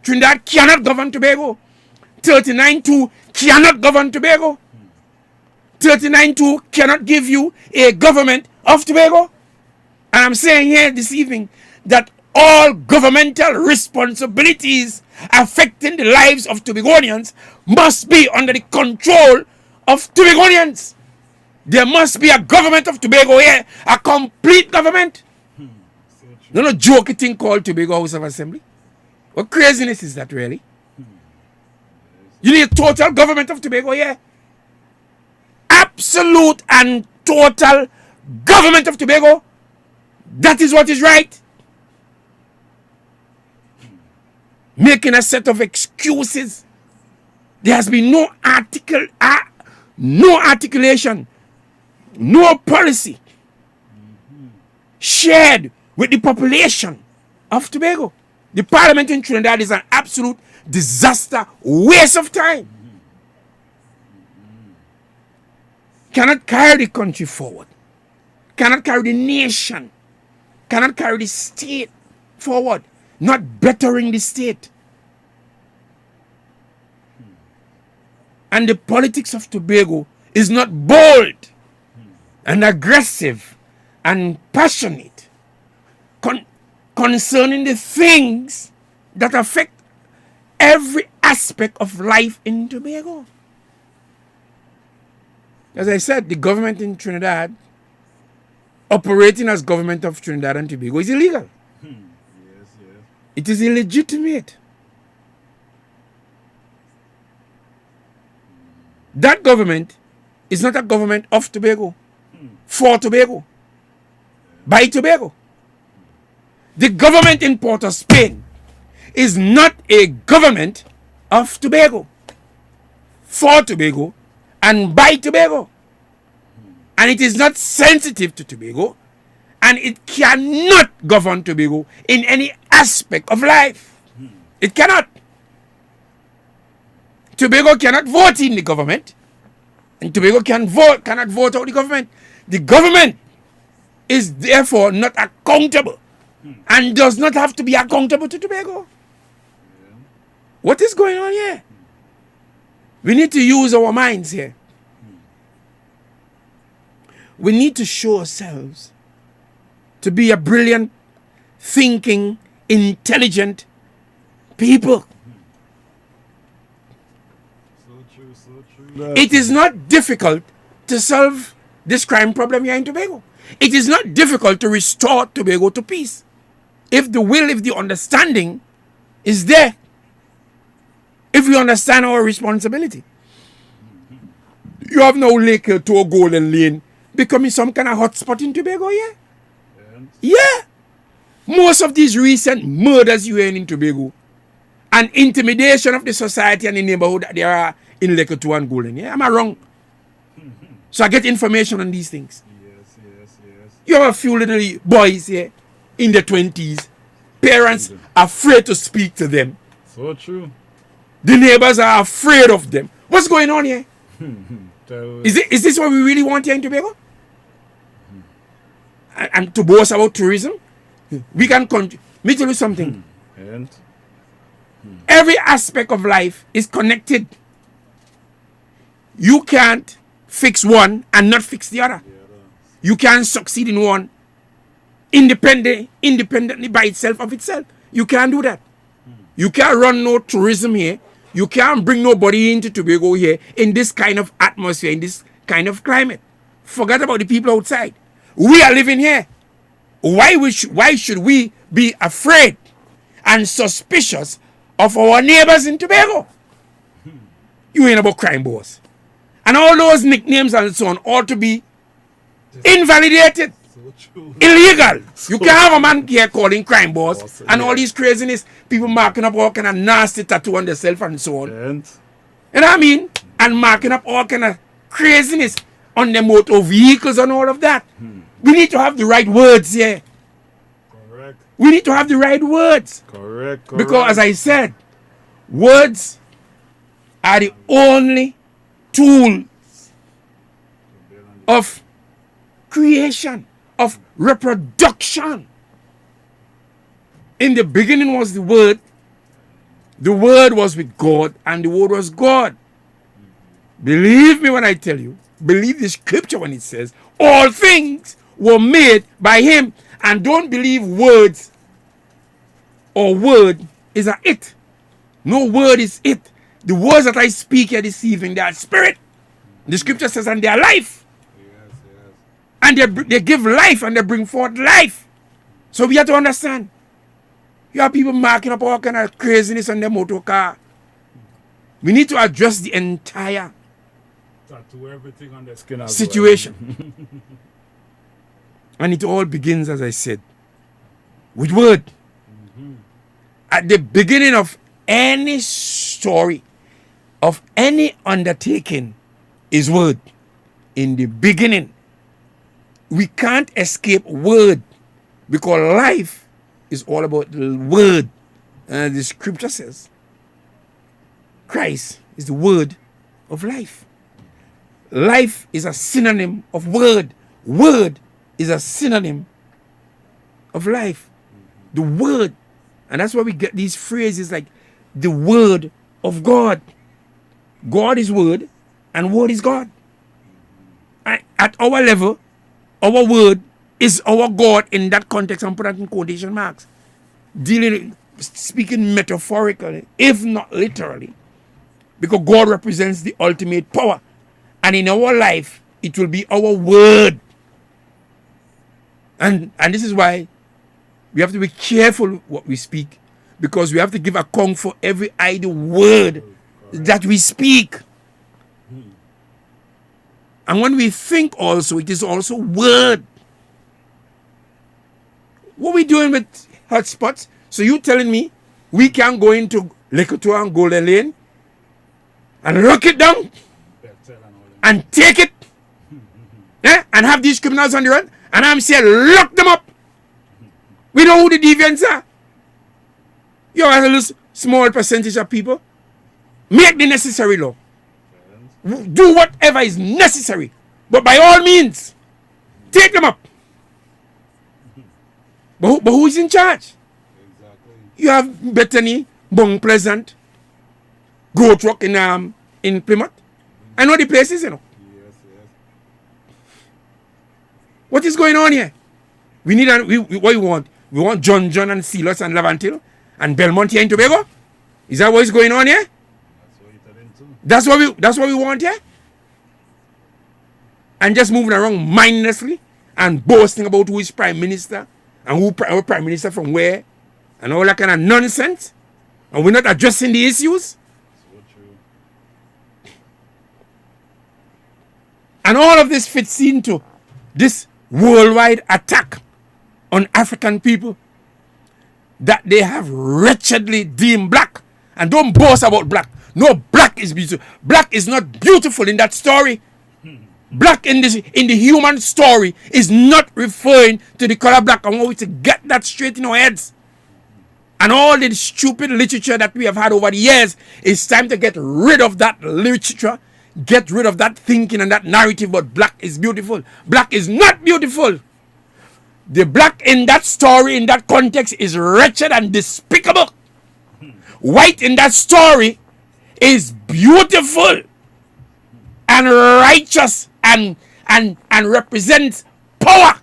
Trinidad cannot govern Tobago. 39-2 cannot govern Tobago. 39-2 cannot give you a government of Tobago. And I'm saying here this evening that all governmental responsibilities affecting the lives of Tobagonians must be under the control of Tobagonians. There must be a government of Tobago here, a complete government. No jokey thing called Tobago House of Assembly. What craziness is that really? You need a total government of Tobago here. Absolute and total government of Tobago. That is what is right. Making a set of excuses. There has been no articulation, no policy shared with the population of Tobago. The parliament in Trinidad is an absolute disaster, waste of time. Cannot carry the country forward. Cannot carry the nation. Cannot carry the state forward. Not bettering the state. And the politics of Tobago is not bold and aggressive and passionate concerning the things that affect every aspect of life in Tobago. As I said, the government in Trinidad, operating as government of Trinidad and Tobago, is illegal. Yes. It is illegitimate. That government is not a government of Tobago, for Tobago, by Tobago. The government in Port of Spain is not a government of Tobago, for Tobago, and by Tobago. And it is not sensitive to Tobago, and it cannot govern Tobago in any aspect of life. It cannot. Tobago cannot vote in the government. And Tobago cannot vote out the government. The government is therefore not accountable and does not have to be accountable to Tobago. What is going on here? We need to use our minds here. We need to show ourselves to be a brilliant, thinking, intelligent people. It is not difficult to solve this crime problem here in Tobago. It is not difficult to restore Tobago to peace. If the will, if the understanding is there. If we understand our responsibility. You have no lake to a golden lane becoming some kind of hotspot in Tobago, yeah? Yeah. Most of these recent murders you hear in Tobago and intimidation of the society and the neighborhood that there are in Lake 2 and Golden, yeah? Am I wrong? So I get information on these things. Yes. You have a few little boys here in their 20s. Parents are afraid to speak to them. So true. The neighbors are afraid of them. What's going on here? Is this what we really want here in Tobago? And to boast about tourism? We can let me tell you something. Every aspect of life is connected. You can't fix one and not fix the other. You can't succeed in one independently by itself of itself. You can't do that. You can't run no tourism here. You can't bring nobody into Tobago here in this kind of atmosphere, in this kind of climate. Forget about the people outside. We are living here. Why should we be afraid and suspicious of our neighbors in Tobago? You ain't about crime boss. And all those nicknames and so on ought to be invalidated. Illegal. You can't have a man here calling crime boss and all these craziness. People marking up all kind of nasty tattoo on themselves and so on. You know what I mean? And marking up all kind of craziness on the motor vehicles and all of that. We need to have the right words here. Correct. We need to have the right words. Correct. Because as I said, words are the only tool of creation, of reproduction. In the beginning was the Word was with God, and the Word was God. Believe me when I tell you, believe the scripture when it says, all things were made by Him. And don't believe words or word is a it. No word is it. The words that I speak here this evening, they are spirit. The scripture says, and they are life. And they give life and they bring forth life. So we have to understand. You have people marking up all kind of craziness on their motor car. We need to address the entire everything on the skin situation. And it all begins, as I said, with word. At the beginning of any story, of any undertaking, is word. In the beginning, we can't escape word, because life is all about the word. And the scripture says, Christ is the word of life. Life is a synonym of word. Word is a synonym of life. The word. And that's why we get these phrases like the word of God. God is word and word is God. At our level, our word is our God in that context. I'm putting that in quotation marks. Speaking metaphorically, if not literally. Because God represents the ultimate power. And in our life, it will be our word. And this is why we have to be careful what we speak, because we have to give account for every idle word that we speak. And when we think also, it is also word. What are we doing with hotspots? So you telling me we can go into Lekoto and Golden Lane and lock it down and take it, and have these criminals on the run? And I'm saying, lock them up. We know who the deviants are. You have a little small percentage of people Make the necessary law. Do whatever is necessary. But by all means, take them up. But who is in charge? You have Bethany, Mount Pleasant, Growth Rock in Plymouth. I know the places, you know. What is going on here? We need what we want. We want John and Silos and Lavantil and Belmont here in Tobago. Is that what is going on here? That's what we want here. And just moving around mindlessly and boasting about who is prime minister and who prime minister from where and all that kind of nonsense. And we're not addressing the issues. And all of this fits into this worldwide attack on African people that they have wretchedly deemed black. And don't boast about black. No, black is beautiful. Black is not beautiful in that story. Black in the human story is not referring to the color black. I want we to get that straight in our heads. And all the stupid literature that we have had over the years, it's time to get rid of that literature. Get rid of that thinking and that narrative about black is beautiful. Black is not beautiful. The black in that story, in that context, is wretched and despicable. White in that story is beautiful and righteous and represents power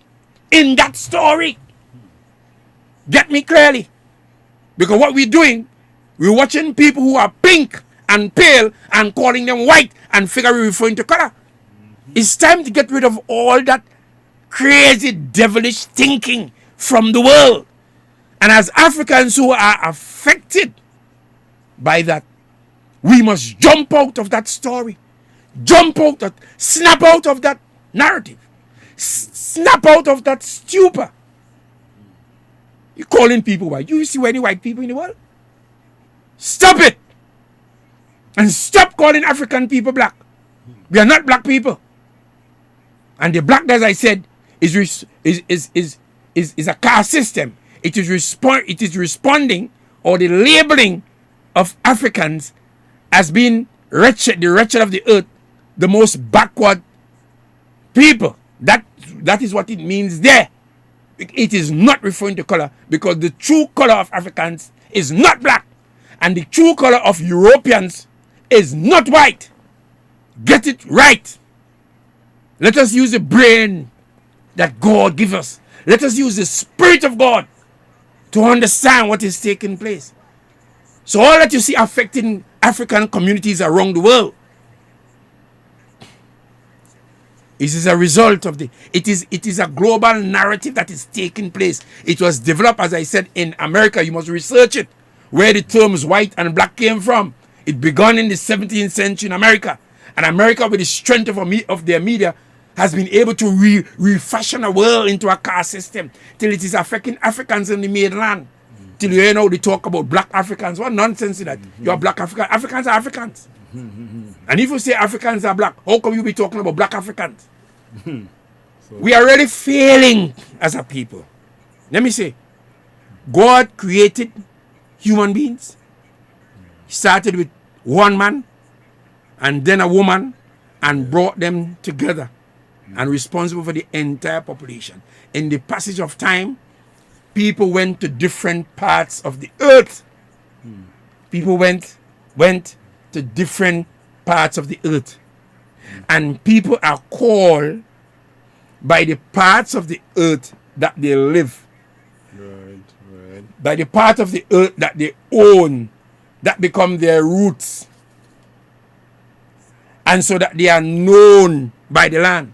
in that story. Get me clearly? Because what we're doing, we're watching people who are pink and pale and calling them white and figure we're referring to color. It's time to get rid of all that crazy devilish thinking from the world. And as Africans who are affected by that, we must jump out of that story. Snap out of that narrative. Snap out of that stupor. You're calling people white. You see any white people in the world? Stop it. And stop calling African people black. We are not black people. And the black, as I said, is a caste system. It is responding, or the labeling of Africans as being wretched, the wretched of the earth, the most backward people. That is what it means there. It is not referring to color, because the true color of Africans is not black, and the true color of Europeans is not white. Get it right. Let us use the brain that God gives us. Let us use the Spirit of God to understand what is taking place. So all that you see affecting African communities around the world is a result of it is a global narrative that is taking place. It was developed, as I said, in America. You must research it, where the terms white and black came from. It began in the 17th century in America. And America, with the strength of their media, has been able to refashion a world into a caste system till it is affecting Africans in the mainland. Till you know they talk about black Africans. What nonsense is that? You're black African. Africans are Africans. And if you say Africans are black, how come you be talking about black Africans? We are really failing as a people. Let me say, God created human beings. He started with one man and then a woman and brought them together and responsible for the entire population. In the passage of time, people went to different parts of the earth. People went to different parts of the earth. And people are called by the parts of the earth that they live. Right. By the part of the earth that they own, that become their roots. And so that they are known by the land.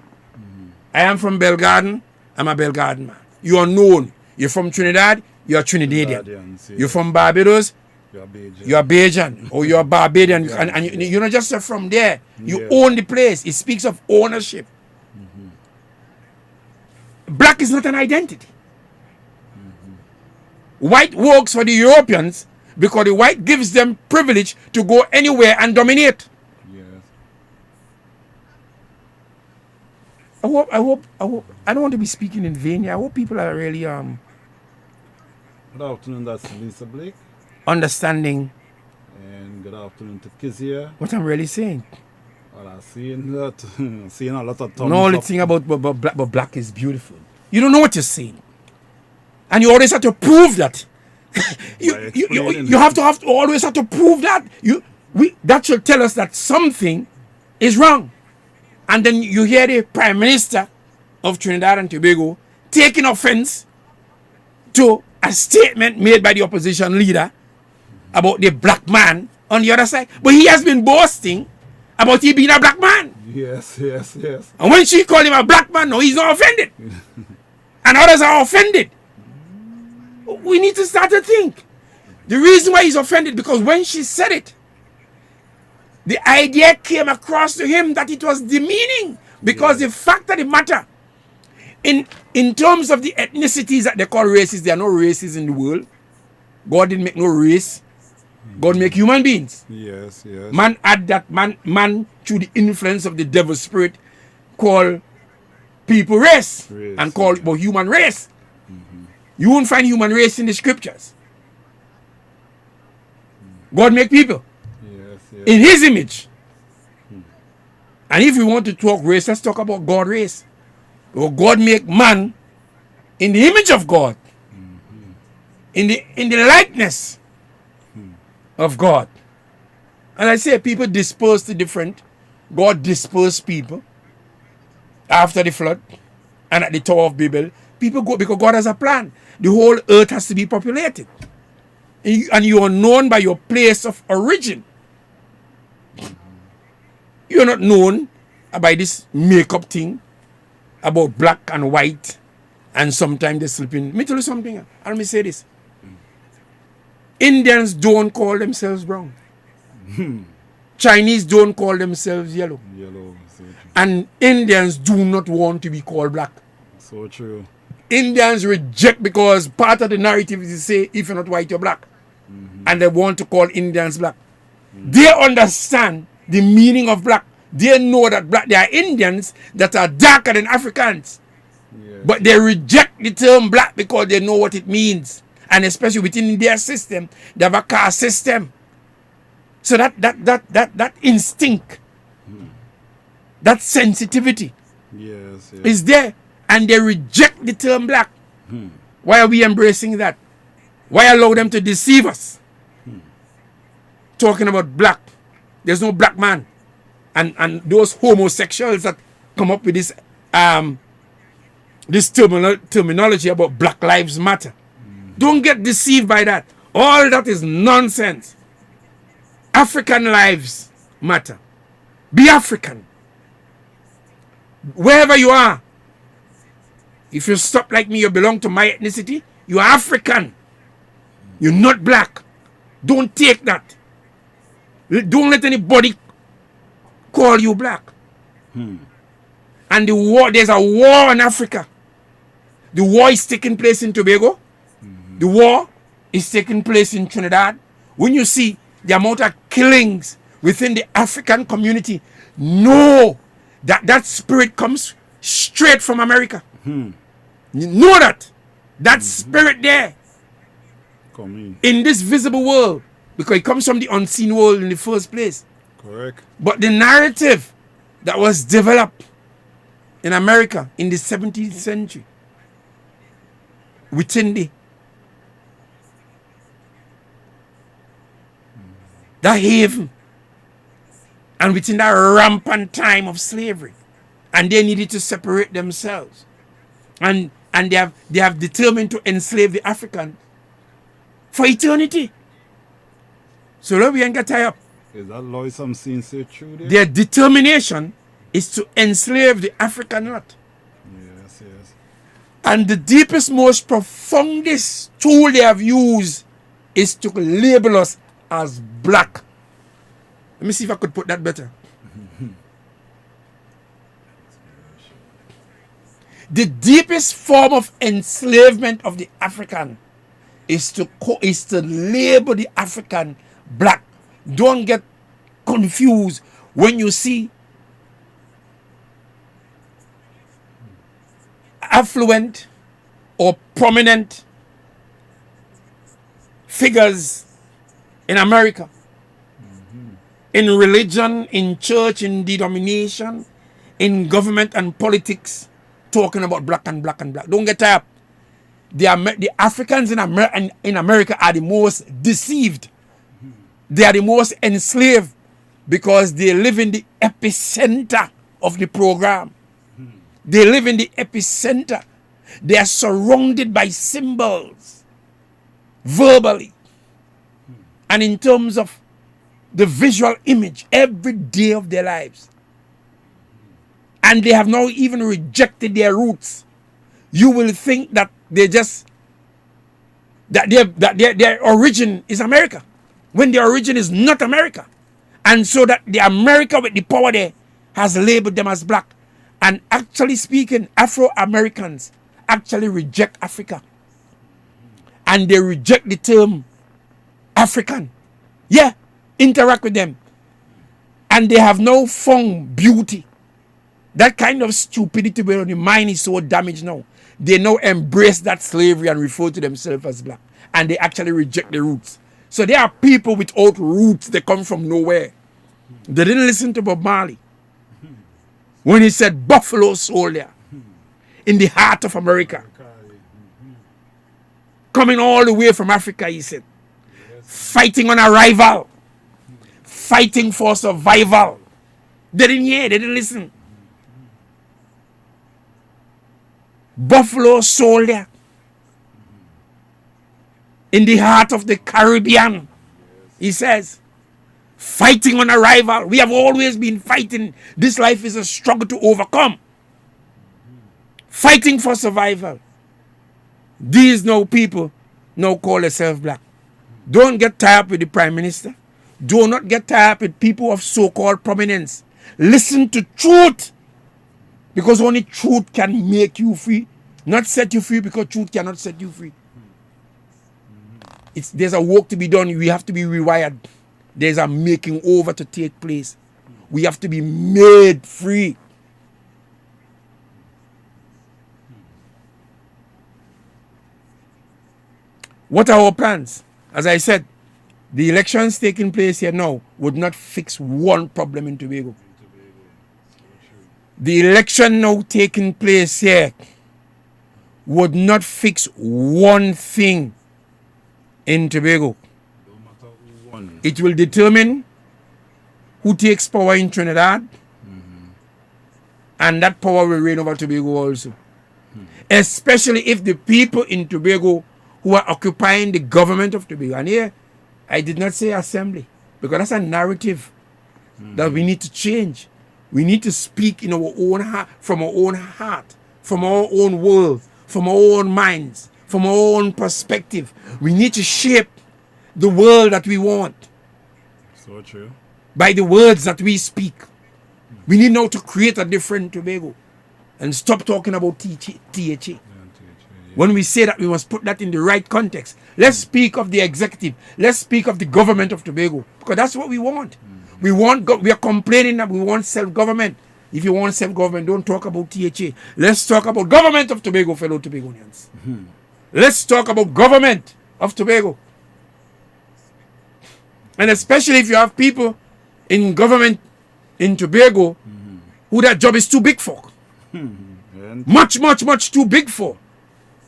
I am from Belgarden. I'm a Belgarden man. You are known. You're from Trinidad. You are Trinidadian. You're from Barbados. You are Bajan. Or you are Barbadian. And you're not just from there. You own the place. It speaks of ownership. Black is not an identity. White works for the Europeans because the white gives them privilege to go anywhere and dominate. I hope, I don't want to be speaking in vain here. I hope people are really Good afternoon, that's Lisa Blake. Understanding And good afternoon to Kizia. What I'm really saying. Well, I'm seeing that. Seeing a lot of thumbs No, the up. thing about but black is beautiful. You don't know what you're saying. And you always have to prove that. you have to always have to prove that. That should tell us that something is wrong. And then you hear the Prime Minister of Trinidad and Tobago taking offense to a statement made by the opposition leader about the black man on the other side. But he has been boasting about he being a black man. Yes. And when she called him a black man, no, he's not offended. And others are offended. We need to start to think. The reason why he's offended, because when she said it, the idea came across to him that it was demeaning. Because the fact of the matter, in terms of the ethnicities that they call races, there are no races in the world. God didn't make no race. God make human beings. Yes. Man had that man through the influence of the devil spirit called people race and called it human race. You won't find human race in the scriptures. God make people in his image. And if we want to talk race, let's talk about God race. Well, God make man in the image of God. In the likeness of God. And I say people dispersed to different. God dispersed people after the flood and at the Tower of Babel. People go because God has a plan. The whole earth has to be populated. And you are known by your place of origin. You're not known by this makeup thing about black and white and sometimes they slip in. Let me tell you something. And let me say this. Indians don't call themselves brown. Chinese don't call themselves yellow. So And Indians do not want to be called black. so true. Indians reject because part of the narrative is to say if you're not white, you're black. And they want to call Indians black. They understand the meaning of black. They know that black, there are Indians that are darker than Africans. But they reject the term black because they know what it means. And especially within their system, they have a caste system. So that instinct, that sensitivity is there. And they reject the term black. Why are we embracing that? Why allow them to deceive us? Talking about black. There's no black man. And those homosexuals that come up with this this terminology about Black Lives Matter. Don't get deceived by that. All that is nonsense. African lives matter. Be African. Wherever you are. If you stop like me, you belong to my ethnicity, you are African. You're not black. Don't take that. Don't let anybody call you black. And the war, there's a war in Africa. The war is taking place in Tobago. The war is taking place in Trinidad. When you see the amount of killings within the African community, know that spirit comes straight from America. You know that spirit there in this visible world, because it comes from the unseen world in the first place. Correct. But the narrative that was developed in America in the 17th century within that haven and within that rampant time of slavery, and they needed to separate themselves, and they have determined to enslave the African for eternity. So let we ain't get tied up. Is that Lois some scene say true there? Their determination is to enslave the African lot. Yes. And the deepest, most profoundest tool they have used is to label us as black. Let me see if I could put that better. The deepest form of enslavement of the African is to label the African black. Don't get confused when you see affluent or prominent figures in America in religion, in church, in denomination, in government and politics, talking about black and black and black. Don't get tired. The Africans in America are the most deceived. They are the most enslaved because they live in the epicenter of the program. They live in the epicenter. They are surrounded by symbols, verbally, and in terms of the visual image every day of their lives. And they have now even rejected their roots. You will think that their origin is America, when their origin is not America. And so that the America with the power there has labeled them as black. And actually speaking, Afro-Americans actually reject Africa. And they reject the term African. Yeah, interact with them. And they have now found beauty. That kind of stupidity where the mind is so damaged now. They now embrace that slavery and refer to themselves as black. And they actually reject the roots. So there are people without roots. They come from nowhere. They didn't listen to Bob Marley when he said buffalo soldier in the heart of America. Coming all the way from Africa, he said. Fighting on arrival. Fighting for survival. They didn't hear, they didn't listen. Buffalo soldier in the heart of the Caribbean, he says, fighting on arrival. We have always been fighting. This life is a struggle to overcome. Fighting for survival. These now people now call themselves black. Don't get tied up with the prime minister. Do not get tied up with people of so-called prominence. Listen to truth. Because only truth can make you free. Not set you free, because truth cannot set you free. There's a work to be done. We have to be rewired. There's a making over to take place. We have to be made free. What are our plans? As I said, the elections taking place here now would not fix one problem in Tobago. The election now taking place here would not fix one thing in Tobago. It will determine who takes power in Trinidad, and that power will reign over Tobago also. Especially if the people in Tobago who are occupying the government of Tobago, and here I did not say assembly, because that's a narrative that we need to change. We need to speak in our own heart, from our own heart, from our own world, from our own minds, from our own perspective. We need to shape the world that we want. So true. By the words that we speak. We need now to create a different Tobago and stop talking about THA. When we say that, we must put that in the right context. Let's speak of the executive. Let's speak of the government of Tobago, because that's what we want. We are complaining that we want self-government. If you want self-government, don't talk about THA. Let's talk about government of Tobago, fellow Tobagonians. Let's talk about government of Tobago. And especially if you have people in government in Tobago who that job is too big for. Much, much, much too big for.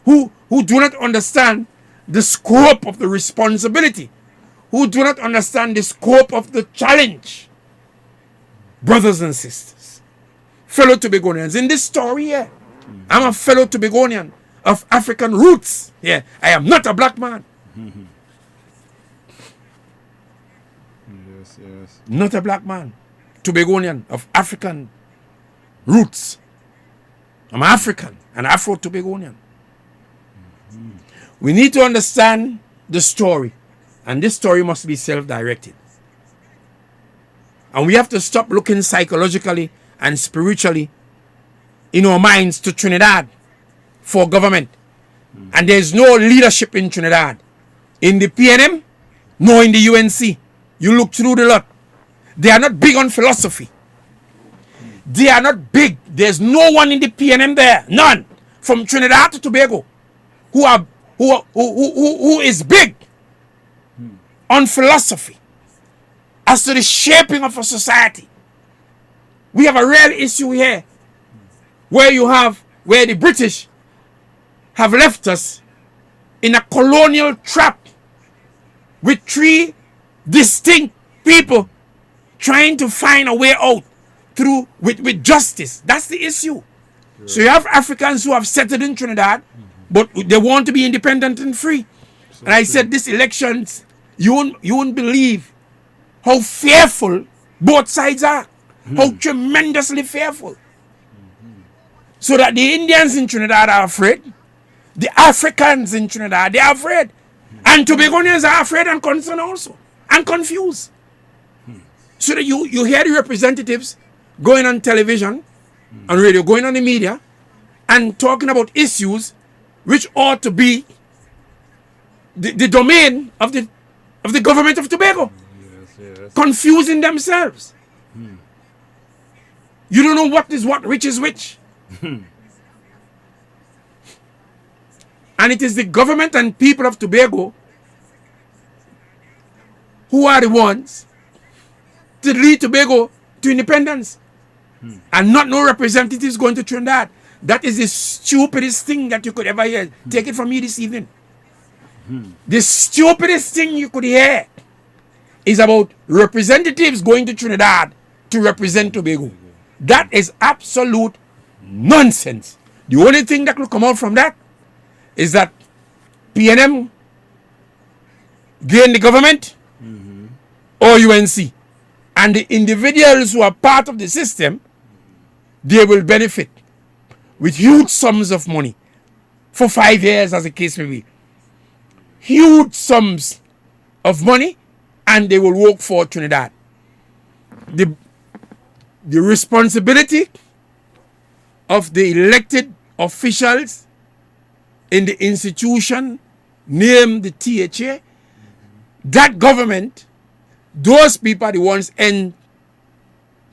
Who do not understand the scope of the responsibility. Who do not understand the scope of the challenge. Brothers and sisters, fellow Tobagonians, in this story here, I'm a fellow Tobagonian of African roots. Yeah, I am not a black man. Yes. Not a black man. Tobagonian of African roots. I'm African, an Afro-Tobagonian. We need to understand the story. And this story must be self-directed. And we have to stop looking psychologically and spiritually in our minds to Trinidad for government. And there's no leadership in Trinidad. In the PNM, nor in the UNC. You look through the lot. They are not big on philosophy. They are not big. There's no one in the PNM there. None. From Trinidad to Tobago. Who is big on philosophy. as to the shaping of a society. We have a real issue here where the British have left us in a colonial trap with three distinct people trying to find a way out through with justice. That's the issue. Sure. So you have Africans who have settled in Trinidad, but they want to be independent and free. So and I said, this elections, you won't believe how fearful both sides are. How tremendously fearful. So that the Indians in Trinidad are afraid. The Africans in Trinidad, they are afraid. And Tobagonians are afraid and concerned also. And confused. So that you hear the representatives going on television, on radio, going on the media, and talking about issues which ought to be the domain of the government of Tobago. Yes. Confusing themselves. You don't know what is what, which is which. And it is the government and people of Tobago who are the ones to lead Tobago to independence. And not no representatives going to Trinidad. That is the stupidest thing that you could ever hear. Take it from me this evening. The stupidest thing you could hear is about representatives going to Trinidad to represent Tobago. That is absolute nonsense. The only thing that will come out from that is that PNM gain the government or UNC. And the individuals who are part of the system, they will benefit with huge sums of money for 5 years, as the case may be. Huge sums of money, and they will work for Trinidad. The responsibility of the elected officials in the institution named the THA, that government, those people are the ones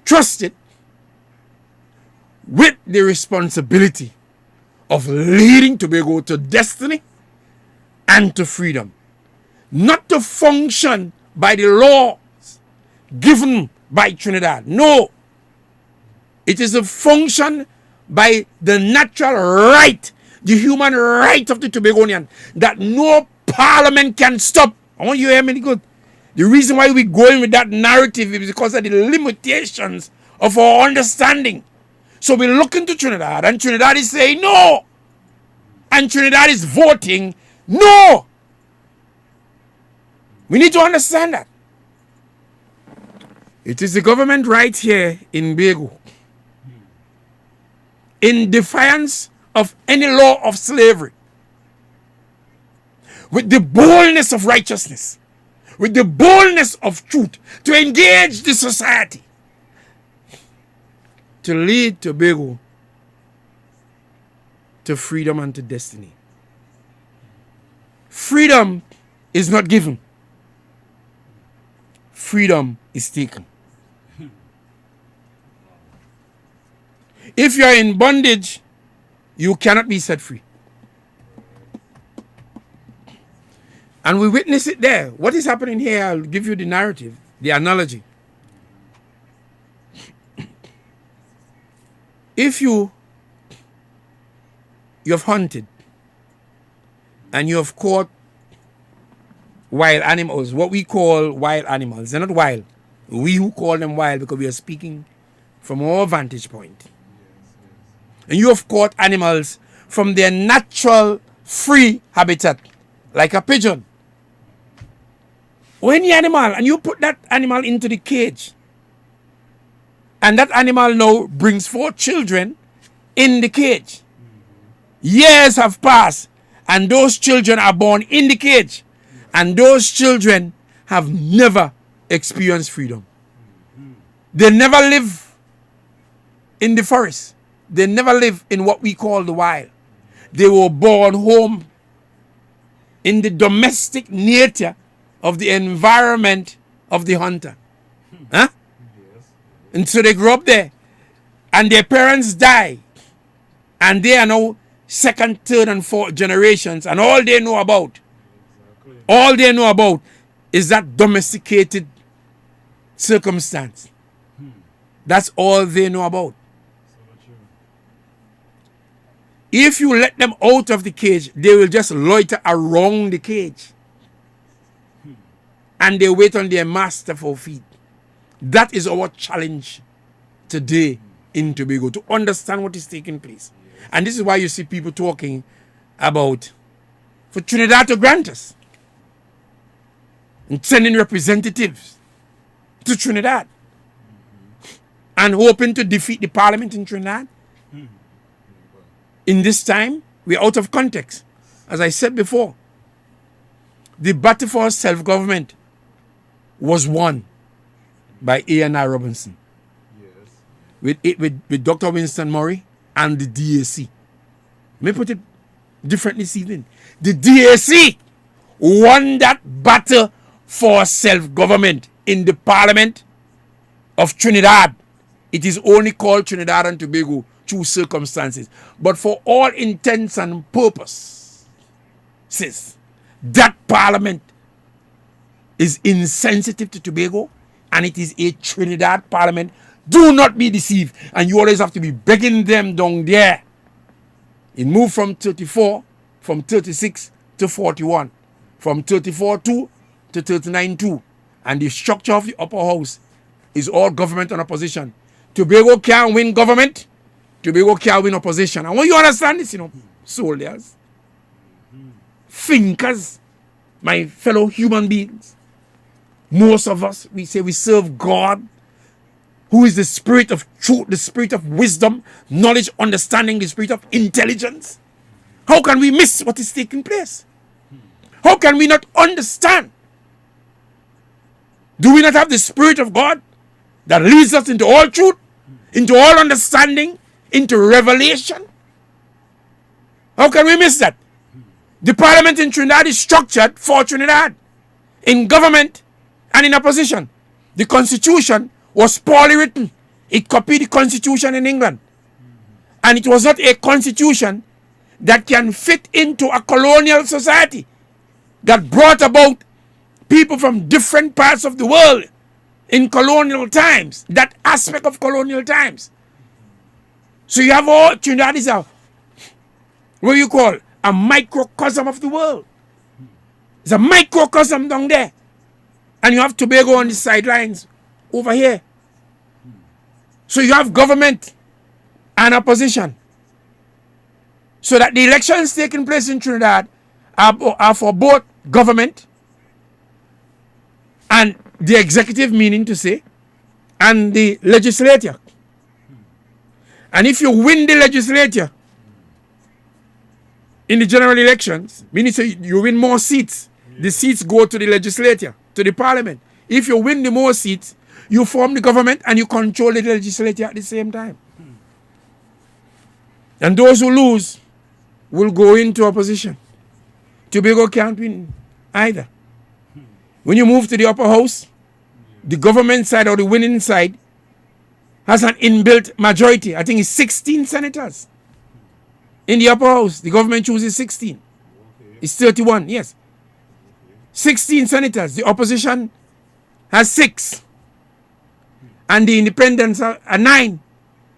entrusted with the responsibility of leading Tobago to destiny and to freedom. Not to function by the laws given by Trinidad. No. It is a function by the natural right, the human right of the Tobagonian, that no parliament can stop. I want you to hear me good. The reason why we're going with that narrative is because of the limitations of our understanding. So we look into Trinidad, and Trinidad is saying no. And Trinidad is voting no. We need to understand that. It is the government right here in Bego, in defiance of any law of slavery, with the boldness of righteousness, with the boldness of truth, to engage the society, to lead Tobago to freedom and to destiny. Freedom is not given. Freedom is taken. If you are in bondage, you cannot be set free. And we witness it there. What is happening here? I'll give you the narrative, the analogy. If you have hunted and you have caught wild animals, what we call wild animals, they're not wild. We who call them wild because we are speaking from our vantage point. And you have caught animals from their natural free habitat, like a pigeon. Or any animal, and you put that animal into the cage, and that animal now brings forth children in the cage. Years have passed, and those children are born in the cage, and those children have never experienced freedom. They never live in the forest. They never live in what we call the wild. They were born home in the domestic nature of the environment of the hunter. Huh? And so they grew up there. And their parents die. And they are now second, third, and fourth generations. And all they know about is that domesticated circumstance. That's all they know about. If you let them out of the cage, they will just loiter around the cage. And they wait on their master for feed. That is our challenge today in Tobago, to understand what is taking place. And this is why you see people talking about for Trinidad to grant us and sending representatives to Trinidad and hoping to defeat the parliament in Trinidad. In this time, we're out of context. As I said before, the battle for self-government was won by A&R Robinson. With Dr. Winston Murray and the DAC. Let me put it differently this evening. The DAC won that battle for self-government in the Parliament of Trinidad. It is only called Trinidad and Tobago through circumstances. But for all intents and purposes, that Parliament is insensitive to Tobago, and it is a Trinidad Parliament. Do not be deceived. And you always have to be begging them down there. It moved from 34, from 36 to 41, from 34-2 to 39-2. And the structure of the upper house is all government and opposition. Tobago can't win government. Tobago can't win opposition. And when you understand this, soldiers, thinkers, my fellow human beings, most of us, we say we serve God, who is the spirit of truth, the spirit of wisdom, knowledge, understanding, the spirit of intelligence. How can we miss what is taking place? How can we not understand? Do we not have the spirit of God that leads us into all truth, into all understanding, into revelation? How can we miss that? The parliament in Trinidad is structured for Trinidad, in government and in opposition. The constitution was poorly written. It copied the constitution in England. And it was not a constitution that can fit into a colonial society that brought about people from different parts of the world in colonial times, that aspect of colonial times. So you have all, Trinidad is a, what do you call, a microcosm of the world. It's a microcosm down there. And you have Tobago on the sidelines over here. So you have government and opposition. So that the elections taking place in Trinidad are for both government and the executive, meaning to say, and the legislature. And if you win the legislature in the general elections, meaning say you win more seats, the seats go to the legislature, to the parliament. If you win the more seats, you form the government and you control the legislature at the same time. And those who lose will go into opposition. Tobago can't win either. When you move to the upper house, the government side or the winning side has an inbuilt majority. I think it's 16 senators. In the upper house, the government chooses 16. It's 31, yes. 16 senators. The opposition has 6. And the independents are 9.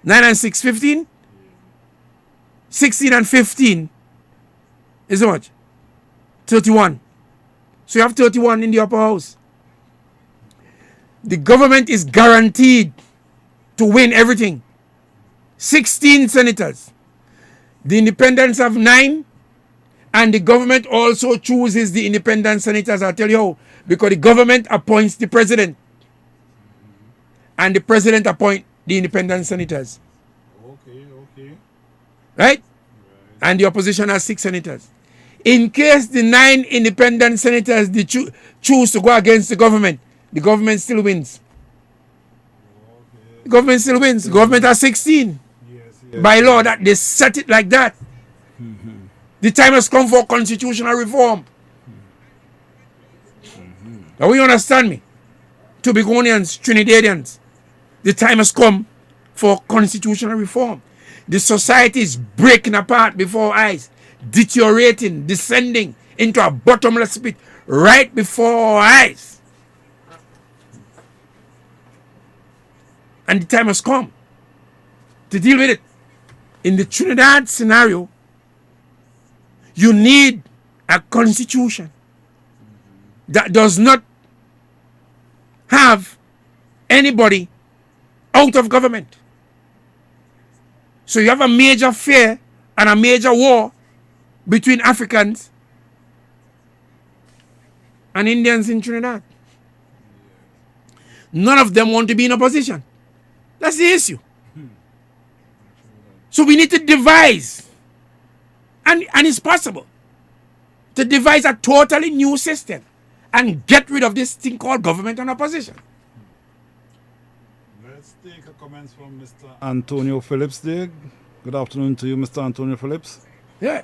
9 and 6, 15. 16 and 15 is how much? 31. So you have 31 in the upper house. The government is guaranteed to win everything. 16 senators. The independents have 9. And the government also chooses the independent senators. I'll tell you how. Because the government appoints the president. And the president appoints the independent senators. Okay. Right? And the opposition has 6 senators. In case the 9 independent senators they choose to go against the government still wins. The government still wins. The government has 16. Yes. By law, that they set it like that. The time has come for constitutional reform. Now, you understand me? Tobagonians, Trinidadians, the time has come for constitutional reform. The society is breaking apart before our eyes, deteriorating, descending into a bottomless pit right before our eyes. And the time has come to deal with it. In the Trinidad scenario, you need a constitution that does not have anybody out of government. So you have a major fear and a major war between Africans and Indians in Trinidad. None of them want to be in opposition. That's the issue. So we need to devise, and it's possible, to devise a totally new system and get rid of this thing called government and opposition. Let's take a comments from Mr. Antonio Phillips there. Good afternoon to you, Mr. Antonio Phillips. Yeah.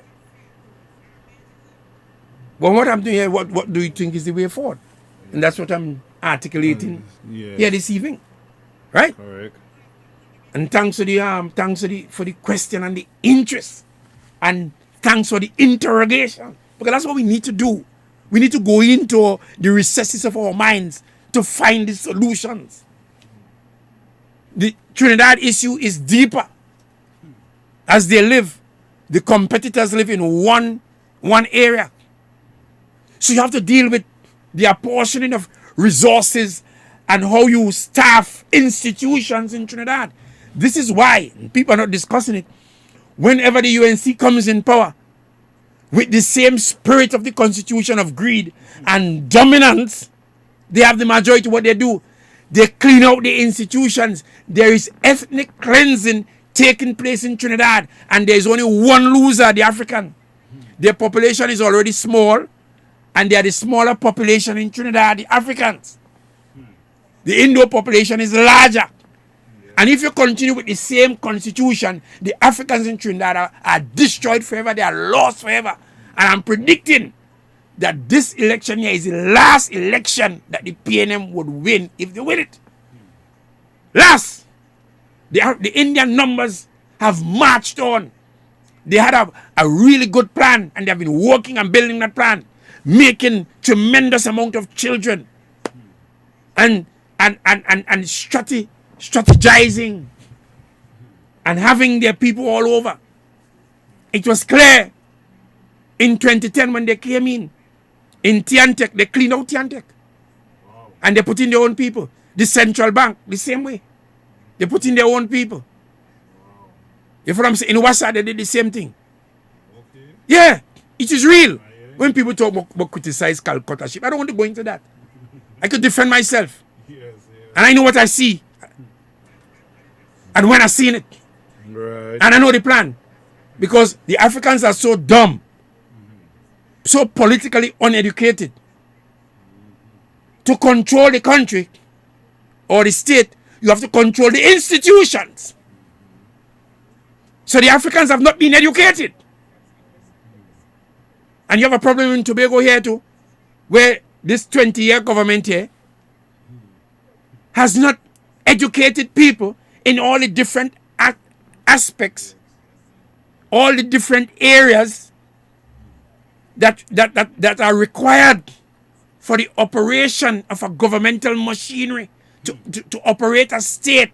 Well, what I'm doing here, what do you think is the way forward? And that's what I'm articulating here this evening. Right? Correct. And thanks for the question and the interest. And thanks for the interrogation. Because that's what we need to do. We need to go into the recesses of our minds to find the solutions. The Trinidad issue is deeper. As they live, the competitors live in one area. So you have to deal with the apportioning of resources and how you staff institutions in Trinidad. This is why people are not discussing it. Whenever the UNC comes in power, with the same spirit of the constitution of greed and dominance, they have the majority. What they do, they clean out the institutions. There is ethnic cleansing taking place in Trinidad, and there is only one loser, the African. Their population is already small, and they are the smaller population in Trinidad, the Africans. The Indo population is larger. And if you continue with the same constitution, the Africans in Trinidad are destroyed forever. They are lost forever. And I'm predicting that this election here is the last election that the PNM would win if they win it. Last. The Indian numbers have marched on. They had a really good plan, and they have been working and building that plan, making tremendous amount of children and strategizing and having their people all over. It was clear in 2010 when they came in Tiantec, they cleaned out Tiantec. Wow. And they put in their own people. The central bank, the same way. They put in their own people. Wow. You know what I'm saying? In Wassa, they did the same thing. Okay. Yeah, it is real. When people talk about criticize Calcutta ship, I don't want to go into that. I could defend myself. Yes. And I know what I see. And when I seen it. Right. And I know the plan. Because the Africans are so dumb. So politically uneducated. To control the country or the state, you have to control the institutions. So the Africans have not been educated. And you have a problem in Tobago here too, where this 20-year government here has not educated people in all the different aspects, all the different areas that are required for the operation of a governmental machinery to operate a state.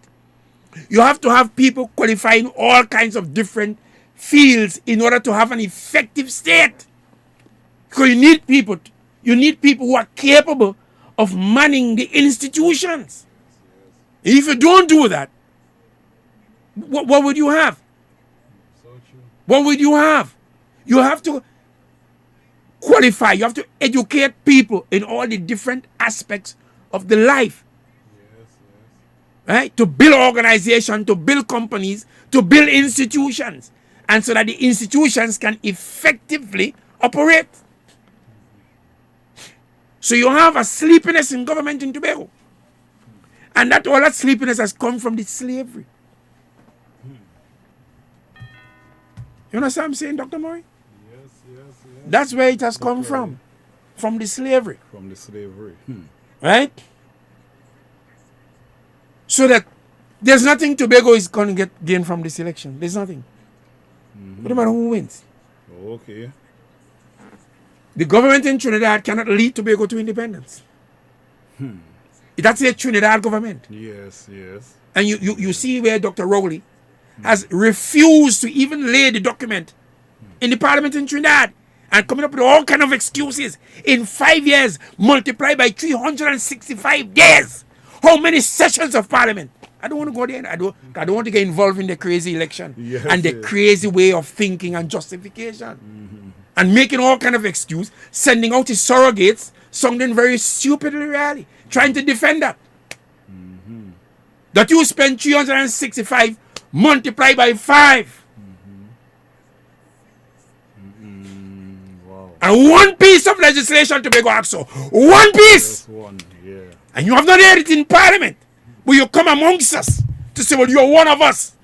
You have to have people qualifying all kinds of different fields in order to have an effective state. So you need people who are capable of manning the institutions. If you don't do that, what would you have? What would you have? You have to qualify, you have to educate people in all the different aspects of the life. Right? To build organizations, to build companies, to build institutions, and so that the institutions can effectively operate. So you have a sleepiness in government in Tobago. And all that sleepiness has come from the slavery. You understand what I'm saying, Dr. Murray? Yes. That's where it has come from the slavery. From the slavery. Right? So that there's nothing Tobago is going to gain from this election. There's nothing. No matter who wins. Okay. The government in Trinidad cannot lead Tobago to independence. That's a Trinidad government. Yes. And you see where Dr. Rowley has refused to even lay the document in the parliament in Trinidad and coming up with all kind of excuses. In 5 years, multiplied by 365 days. How many sessions of parliament? I don't want to go there. I don't want to get involved in the crazy election and the crazy way of thinking and justification. And making all kind of excuse, sending out his surrogates, something very stupidly really, trying to defend that. That you spend 365 multiplied by 5. Wow. And one piece of legislation to be go so. One piece. Just one, yeah. And you have not heard it in parliament. But you come amongst us to say, well, you're one of us.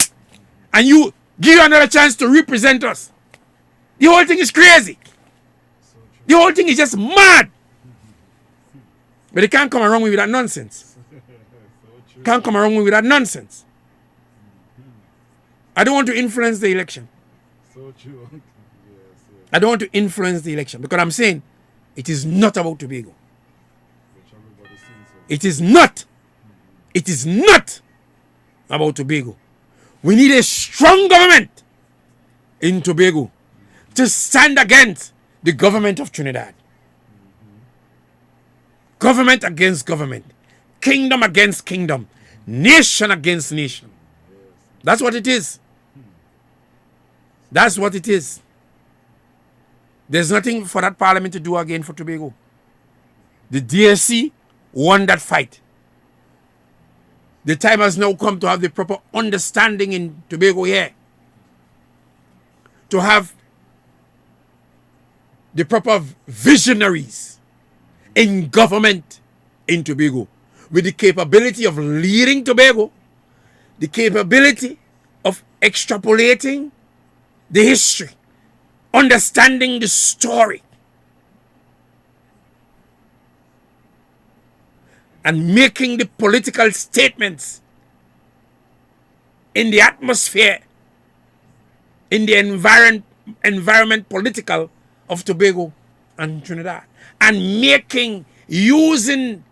And you give you another chance to represent us. The whole thing is crazy. The whole thing is just mad. But they can't come around with that nonsense. Can't come around with that nonsense. I don't want to influence the election. So true. Yes, I don't want to influence the election because I'm saying it is not about Tobago. which everybody's saying so. It is not. It is not about Tobago. We need a strong government in Tobago to stand against the government of Trinidad. Government against government. Kingdom against kingdom. Nation against nation. That's what it is. That's what it is. There's nothing for that parliament to do again for Tobago. The DSC won that fight. The time has now come to have the proper understanding in Tobago here. To have the proper visionaries in government in Tobago with the capability of leading Tobago, the capability of extrapolating the history, understanding the story, and making the political statements in the atmosphere, in the environment political of Tobago and Trinidad, and using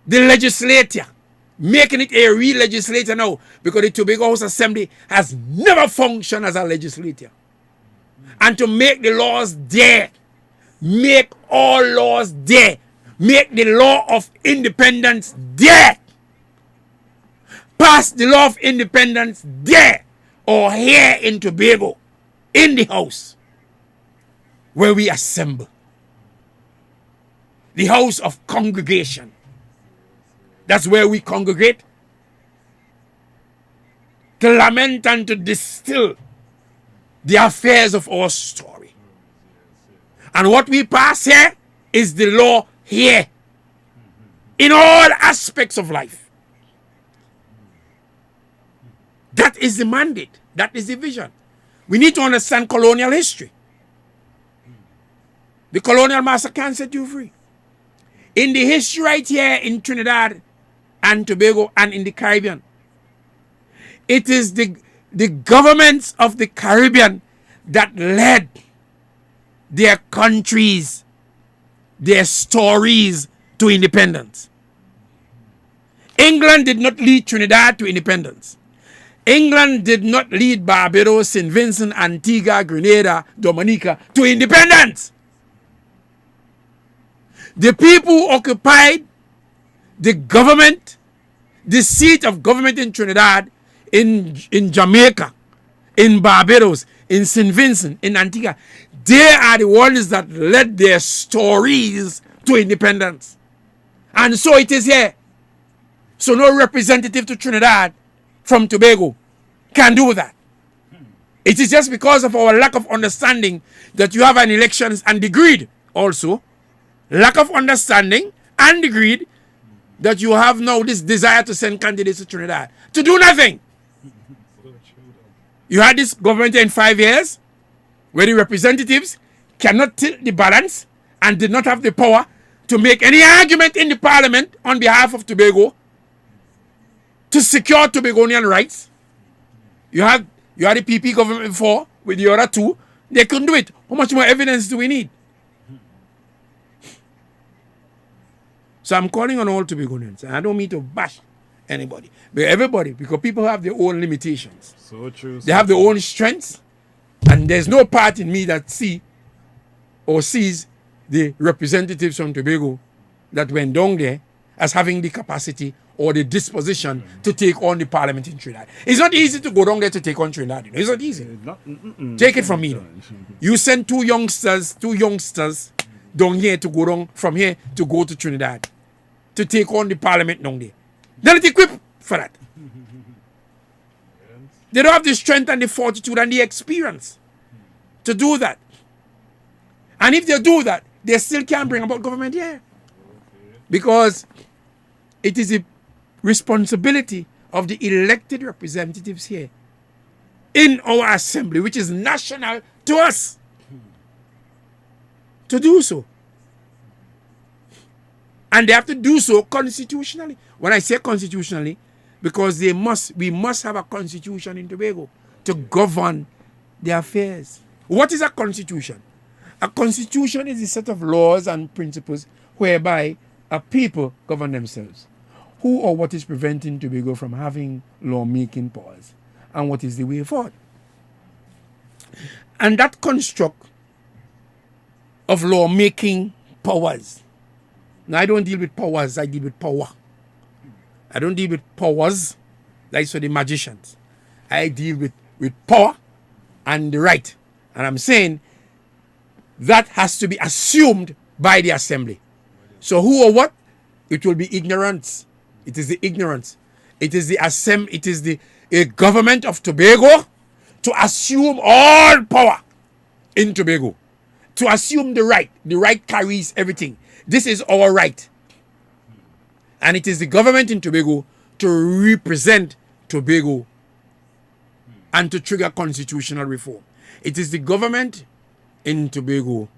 the legislature, making it a real legislature now, because the Tobago House Assembly has never functioned as a legislature. And to make the laws there, make all laws there, make the law of independence there, pass the law of independence there, or here in Tobago, in the house where we assemble. The house of congregation. That's where we congregate to lament and to distill the affairs of our story. And what we pass here is the law here in all aspects of life. That is the mandate. That is the vision. We need to understand colonial history. The colonial master can't set you free. In the history right here in Trinidad and Tobago and in the Caribbean, it is the governments of the Caribbean that led their countries, their stories to independence. England did not lead Trinidad to independence. England did not lead Barbados, St. Vincent, Antigua, Grenada, Dominica to independence. The people who occupied the government, the seat of government in Trinidad, in Jamaica, in Barbados, in St. Vincent, in Antigua, they are the ones that led their stories to independence. And so it is here. So no representative to Trinidad from Tobago can do that. It is just because of our lack of understanding that you have an elections and the greed also. Lack of understanding and the greed that you have now this desire to send candidates to Trinidad to do nothing. You had this government in 5 years where the representatives cannot tilt the balance and did not have the power to make any argument in the parliament on behalf of Tobago to secure Tobagonian rights. You had the PP government before with the other two. They couldn't do it. How much more evidence do we need? So I'm calling on all Tobagonians. And I don't mean to bash anybody. But everybody, because people have their own limitations. So true. They have their own strengths. And there's no part in me that sees the representatives from Tobago that went down there as having the capacity or the disposition to take on the parliament in Trinidad. It's not easy to go down there to take on Trinidad. It's not easy. Take it from me. You send two youngsters down here to go down from here to go to Trinidad to take on the parliament down there. They're not equipped for that. They don't have the strength and the fortitude and the experience to do that. And if they do that, they still can't bring about government here. Because it is the responsibility of the elected representatives here in our assembly, which is national to us, to do so. And they have to do so constitutionally. When I say constitutionally, because we must have a constitution in Tobago to govern the affairs. What is a constitution? A constitution is a set of laws and principles whereby a people govern themselves. Who or what is preventing Tobago from having lawmaking powers? And what is the way forward? And that construct of lawmaking powers. Now, I don't deal with powers, I deal with power. I don't deal with powers like for the magicians. I deal with power and the right. And I'm saying that has to be assumed by the assembly. So who or what? It will be ignorance. It is the ignorance. It is the government of Tobago to assume all power in Tobago. To assume the right. The right carries everything. This is our right. And it is the government in Tobago to represent Tobago and to trigger constitutional reform. It is the government in Tobago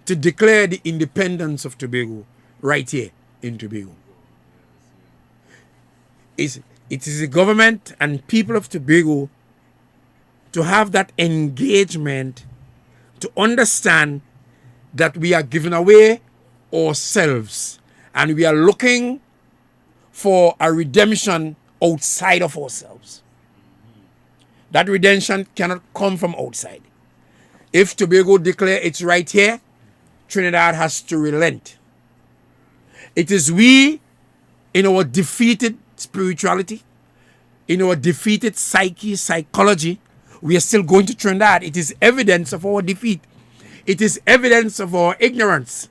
to declare the independence of Tobago right here in Tobago. It is the government and people of Tobago to have that engagement to understand that we are giving away ourselves and we are looking for a redemption outside of ourselves. That redemption cannot come from outside. If Tobago declare it's right here, Trinidad has to relent. It is we, in our defeated spirituality, in our defeated psychology, we are still going to Trinidad. It is evidence of our defeat. It is evidence of our ignorance.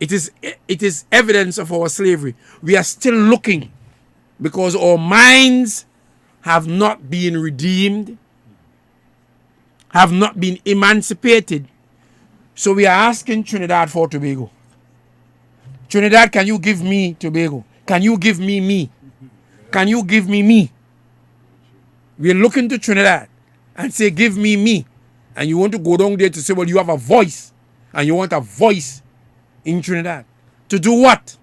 It is evidence of our slavery. We are still looking because our minds have not been redeemed, have not been emancipated. So we are asking Trinidad for Tobago. Trinidad, can you give me Tobago? Can you give me me? Can you give me me? We are looking to Trinidad and say, give me me. And you want to go down there to say, well, you have a voice. And you want a voice in Trinidad. To do what?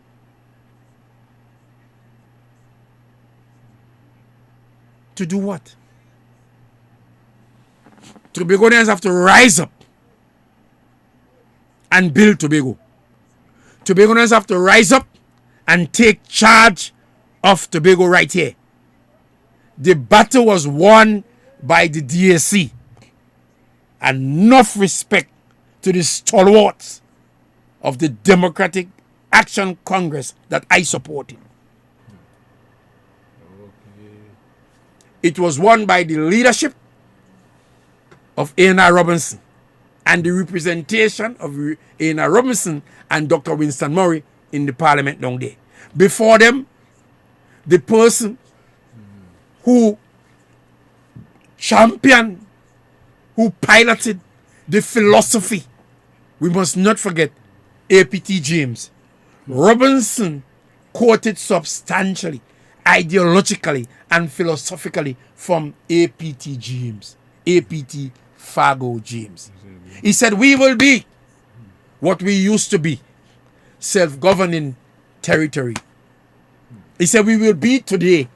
To do what? Tobagonians have to rise up and build Tobago. Tobagonians have to rise up and take charge of Tobago right here. The battle was won by the DAC. And enough respect to the stalwarts of the Democratic Action Congress that I supported. It was won by the leadership of A.N.R. Robinson and the representation of A.N.R. Robinson and Dr. Winston Murray in the parliament down there. Before them, the person who championed, who piloted the philosophy, we must not forget A.P.T. James. Robinson quoted substantially, ideologically, and philosophically from A.P.T. James, A.P.T. Fargo James. He said, we will be what we used to be, self-governing territory. He said, we will be today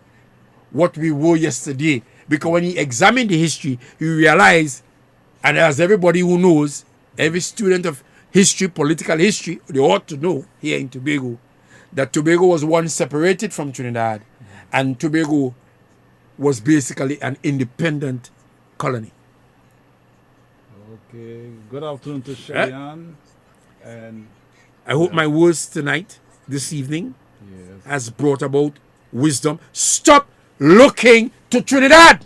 what we were yesterday. Because when he examined the history, he realized, and as everybody who knows, every student of history, political history, they ought to know here in Tobago, that Tobago was once separated from Trinidad, and Tobago was basically an independent colony. Okay. Good afternoon to Cheyenne. And I hope my words tonight, this evening, yes. has brought about wisdom. Stop looking to Trinidad.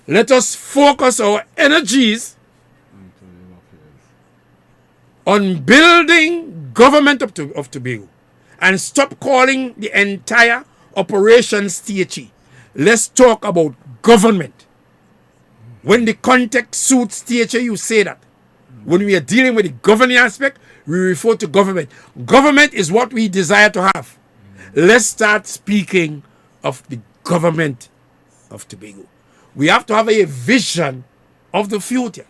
Let us focus our energies on building government of Tobago and stop calling the entire operation THE. Let's talk about government. When the context suits THE, you say that. When we are dealing with the governing aspect, we refer to government. Government is what we desire to have. Let's start speaking of the government of Tobago. We have to have a vision of the future.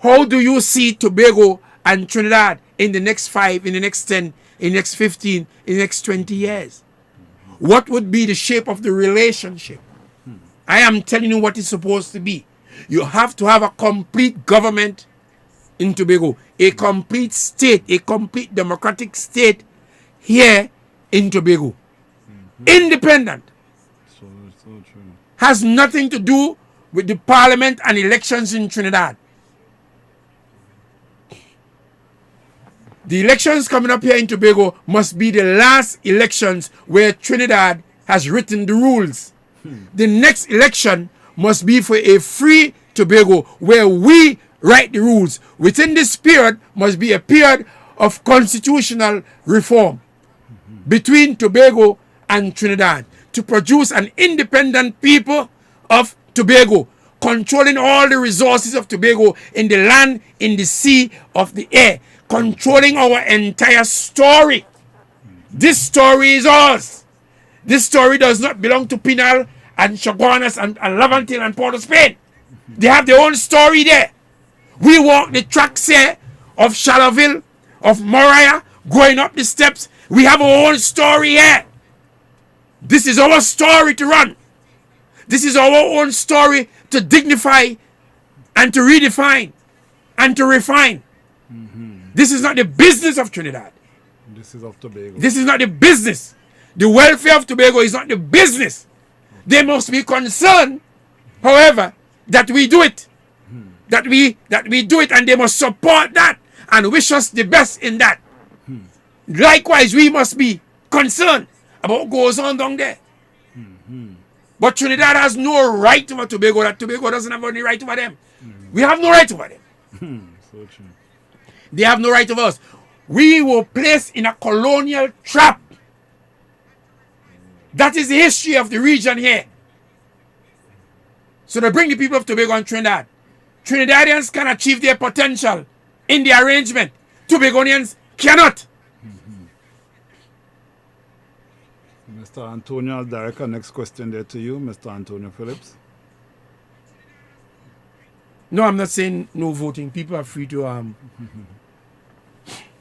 How do you see Tobago and Trinidad in the next 5, in the next 10, in the next 15, in the next 20 years? What would be the shape of the relationship? I am telling you what it's supposed to be. You have to have a complete government in Tobago, a complete state, a complete democratic state here in Tobago. Independent. So true. Has nothing to do with the parliament and elections in Trinidad. The elections coming up here in Tobago must be the last elections where Trinidad has written the rules. The next election must be for a free Tobago where we write the rules. Within this period must be a period of constitutional reform between Tobago and Trinidad to produce an independent people of Tobago, controlling all the resources of Tobago in the land, in the sea, of the air, controlling our entire story. This story is ours. This story does not belong to Pinal and Chaguanas and Lavantil and Port of Spain. They have their own story there. We walk the tracks here of Charleville, of Moriah, going up the steps. We have our own story here. This is our story to run. This is our own story to dignify and to redefine and to refine. This is not the business of Trinidad. This is of Tobago. This is not the business. The welfare of Tobago is not the business. They must be concerned, however, that we do it. That we do it, and they must support that and wish us the best in that. Likewise, we must be concerned about what goes on down there. But Trinidad has no right over Tobago, that Tobago doesn't have any right over them. We have no right over them. So true. They have no right over us. We were placed in a colonial trap. That is the history of the region here. So they bring the people of Tobago and Trinidad. Trinidadians can achieve their potential in the arrangement. Tobagonians cannot. Mr. Antonio, I'll direct our next question there to you, Mr. Antonio Phillips. No, I'm not saying no voting. People are free to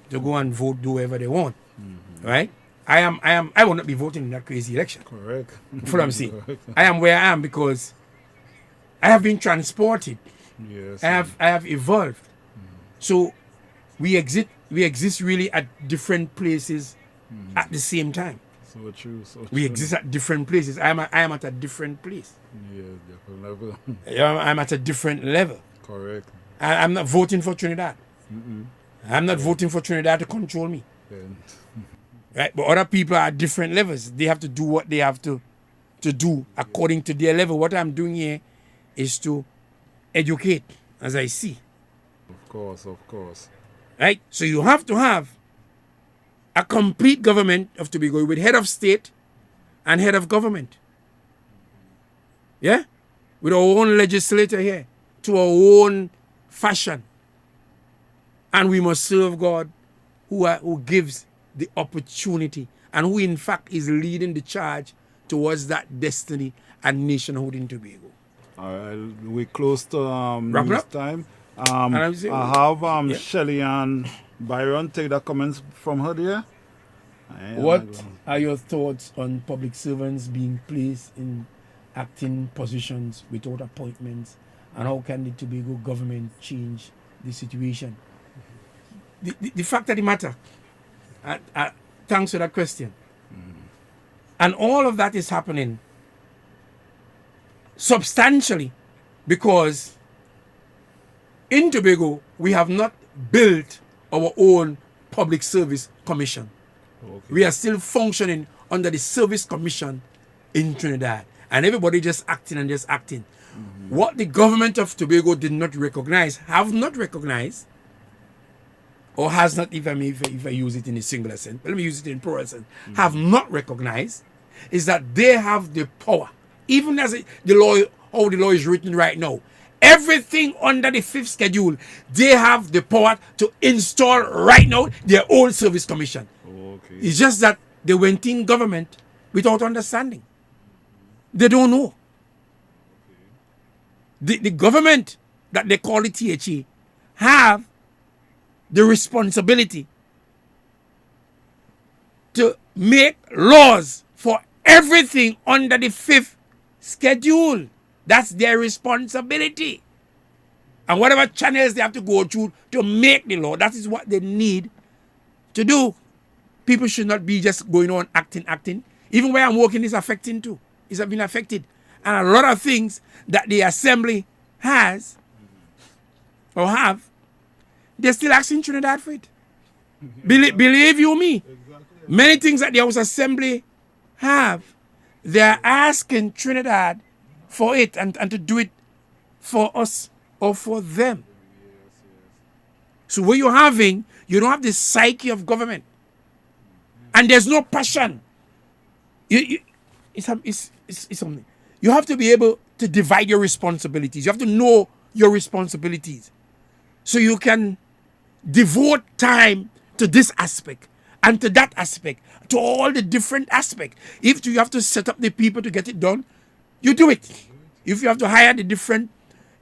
go and vote, do whatever they want. Right? I will not be voting in that crazy election. Correct. That's what I'm saying. I am where I am because I have been transported. Yes. I have evolved. So we exist really at different places at the same time. So true. We exist at different places. I am at a different place. Yes, different level. I'm at a different level. Correct. I'm not voting for Trinidad. I'm not voting for Trinidad to control me. Right? But other people are at different levels. They have to do what they have to do according to their level. What I'm doing here is to educate, as I see. Of course. Right? So you have to have a complete government of Tobago with head of state and head of government. Yeah? With our own legislator here, to our own fashion. And we must serve God who gives the opportunity and who in fact is leading the charge towards that destiny and nationhood in Tobago. We close to news time. I have Shelly and Byron take the comments from her there. What are your thoughts on public servants being placed in acting positions without appointments, and how can the Tobago government change the situation? The fact of the matter, Thanks for that question. And all of that is happening substantially because in Tobago, we have not built our own public service commission. Okay. We are still functioning under the service commission in Trinidad. And everybody just acting and just acting. What the government of Tobago did not recognize, have not recognized, or has not, if I use it in a singular sense, but let me use it in plural sense, have not recognized, is that they have the power, even as the law, how the law is written right now, everything under the 5th schedule, they have the power to install right now their own service commission. Okay. It's just that they went in government without understanding. They don't know. The government that they call the THE have the responsibility to make laws for everything under the 5th schedule. That's their responsibility. And whatever channels they have to go through to make the law, that is what they need to do. People should not be just going on acting. Even where I'm working is affecting too. It's been affected. And a lot of things that the assembly has or have, they're still asking Trinidad for it. Believe you me. Many things that the House Assembly have, they're asking Trinidad for it and to do it for us or for them. So what you're having, you don't have the psyche of government. And there's no passion. It's something. You have to be able to divide your responsibilities. You have to know your responsibilities. So you can devote time to this aspect and to that aspect, to all the different aspects. If you have to set up the people to get it done, you do it. If you have to hire the different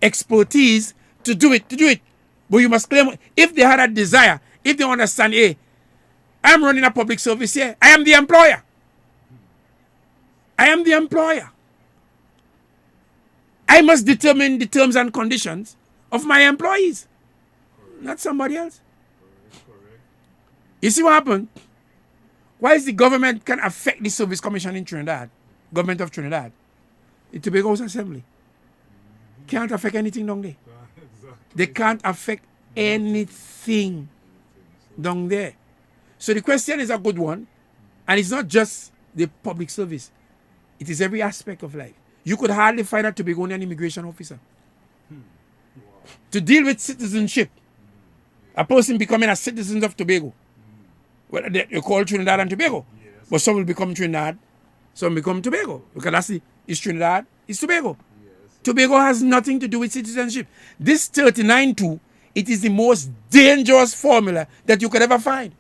expertise to do it. But you must claim, if they had a desire, if they understand, hey, I'm running a public service here, I am the employer. I must determine the terms and conditions of my employees, not somebody else. You see what happened? Why is the government can affect the service commission in Trinidad, government of Trinidad? The Tobago House Assembly can't affect anything down there. They can't affect anything down there. So the question is a good one, and it's not just the public service. It is every aspect of life. You could hardly find a Tobagonian immigration officer. To deal with citizenship, a person becoming a citizen of Tobago. Well, they call Trinidad and Tobago. Yes. But some will become Trinidad, some become Tobago. Because that's it's Trinidad, it's Tobago. Yes. Tobago has nothing to do with citizenship. This 39-2, it is the most dangerous formula that you could ever find.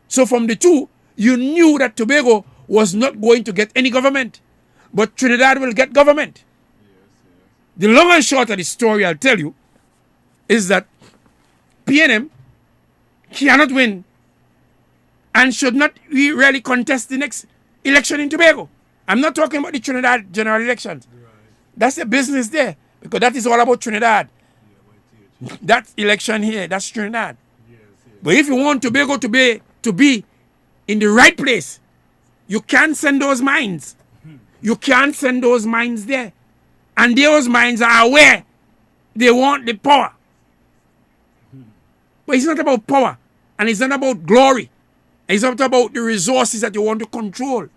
So from the two, you knew that Tobago was not going to get any government. But Trinidad will get government. The long and short of the story I'll tell you is that PNM cannot win and should not really contest the next election in Tobago. I'm not talking about the Trinidad general elections. That's the business there, because that is all about Trinidad. That election here, that's Trinidad. But if you want Tobago to be in the right place, you can't send those minds. You can't send those minds there. And those minds are aware they want the power. But it's not about power. And it's not about glory. And it's not about the resources that you want to control.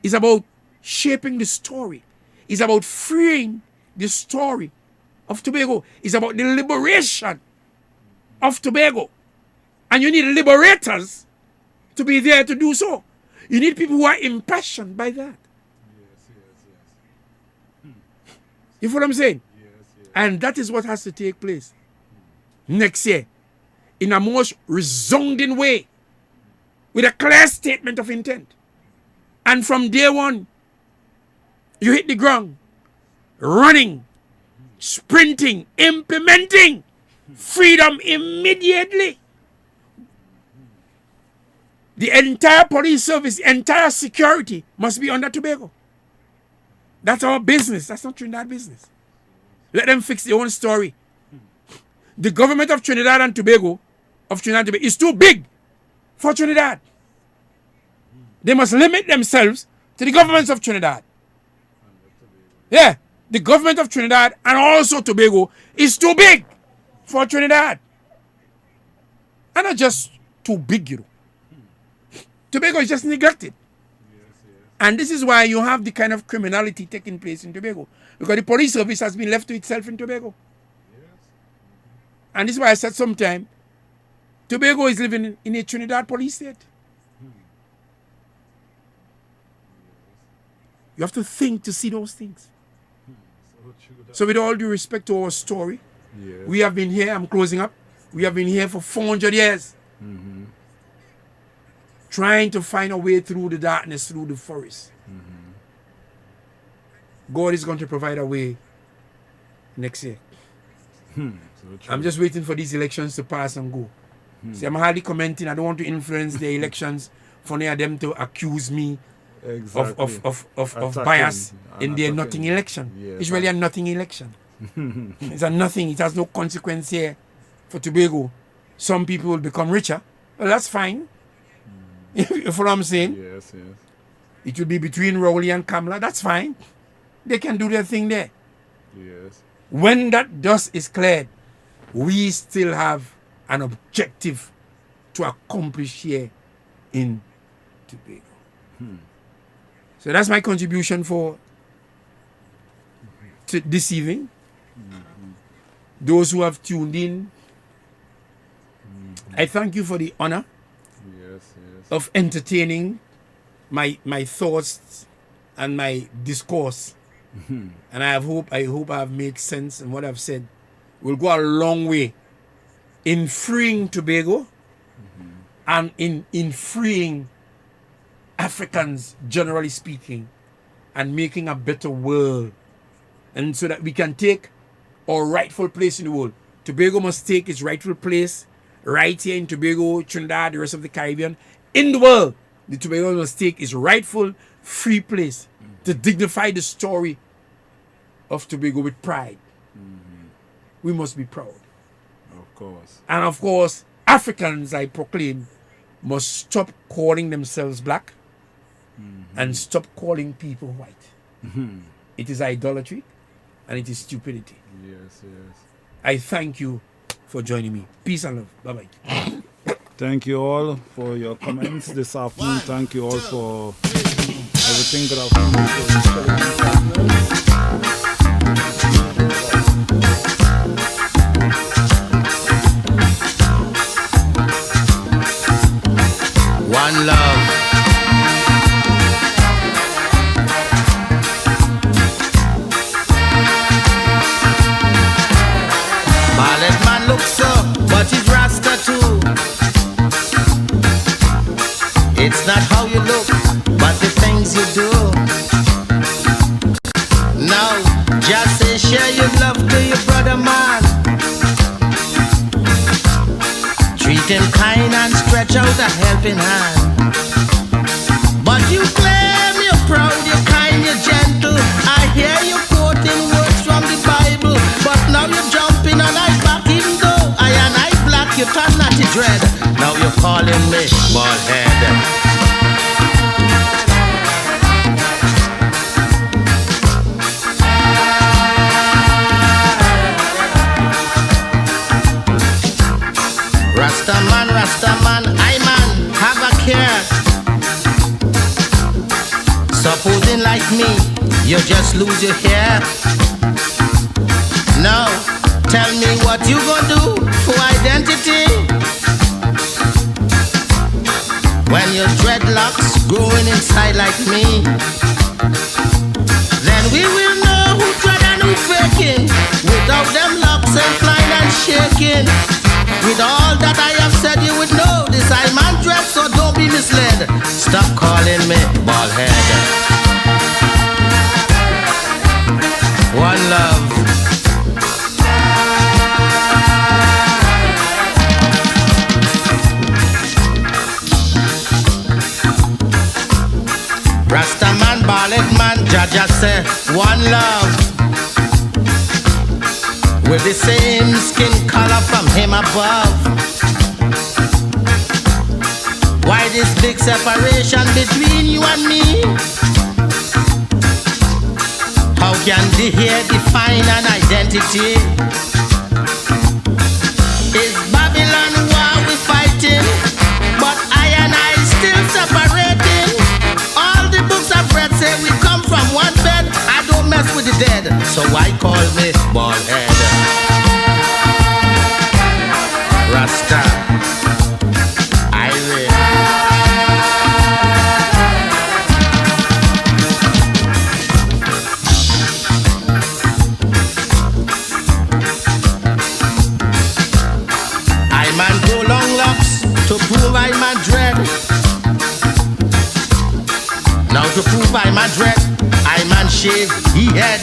It's about shaping the story. It's about freeing the story of Tobago. It's about the liberation of Tobago. And you need liberators to be there to do so. You need people who are impassioned by that. You feel what I'm saying? Yes. And that is what has to take place next year in a most resounding way with a clear statement of intent. And from day one, you hit the ground, running, sprinting, implementing freedom immediately. The entire police service, entire security must be under Tobago. That's our business. That's not Trinidad business. Let them fix their own story. The government of Trinidad and Tobago, is too big for Trinidad. They must limit themselves to the governments of Trinidad. Yeah, the government of Trinidad and also Tobago is too big for Trinidad. And not just too big, you know. Tobago is just neglected. And this is why you have the kind of criminality taking place in Tobago. Because the police service has been left to itself in Tobago. And this is why I said sometime, Tobago is living in a Trinidad police state. You have to think to see those things. So with all due respect to our story, we have been here, I'm closing up, we have been here for 400 years. Trying to find a way through the darkness, through the forest. God is going to provide a way next year. I'm just waiting for these elections to pass and go. See, I'm hardly commenting. I don't want to influence the elections for any of them to accuse me of bias in their nothing election. It's really a nothing election. It's a nothing. It has no consequence here for Tobago. Some people will become richer. Well, that's fine. You follow what I'm saying? Yes. It will be between Rowley and Kamala. That's fine. They can do their thing there. Yes. When that dust is cleared, we still have an objective to accomplish here in Tobago. So that's my contribution for this evening. Those who have tuned in, I thank you for the honor of entertaining my thoughts and my discourse. And I hope I have made sense, and what I've said will go a long way in freeing Tobago and in freeing Africans, generally speaking, and making a better world. And so that we can take our rightful place in the world. Tobago must take its rightful place right here in Tobago, Trinidad, the rest of the Caribbean. In the world, the Tobago must take its rightful, free place to dignify the story of Tobago with pride. We must be proud. Of course. And of course, Africans, I proclaim, must stop calling themselves black and stop calling people white. It is idolatry and it is stupidity. Yes. I thank you for joining me. Peace and love. Bye-bye. Thank you all for your comments this afternoon. Thank you all for everything. Good afternoon. One love. Ballet man looks so, but he's Rasta too. It's not how you look, but the things you do. Now, just say share your love to your brother man. Treat him kind and stretch out a helping hand. But you claim you're proud, you're kind, you're gentle. I hear you quoting words from the Bible, but now you're jumping on I back, even though I and I black, you turn natty dread. Now you're calling me bald head. Rastaman, I man, have a care. Supposing like me, you just lose your hair. Now, tell me what you gonna do for identity when your dreadlocks growing inside like me. Then we will know who dread and who faking. Without them locks and flying and shaking. With all that I have said, you would know this I man dread, so don't be misled. Stop calling me bald head. One love. Rastaman, bald man, Jaja say, one love. With the same skin color from him above. Why this big separation between you and me? How can the hair define an identity? Is Babylon war we fighting? But I and I still separating. All the books I've read say we come from one bed. I don't mess with the dead, so why call me bald head? Rasta, Irie. I man go long locks to prove I man dread. Now to prove I man dread, I man shave he head.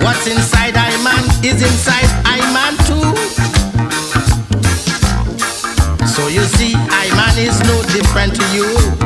What's inside I man is inside I man too. So you see, I man is no different to you.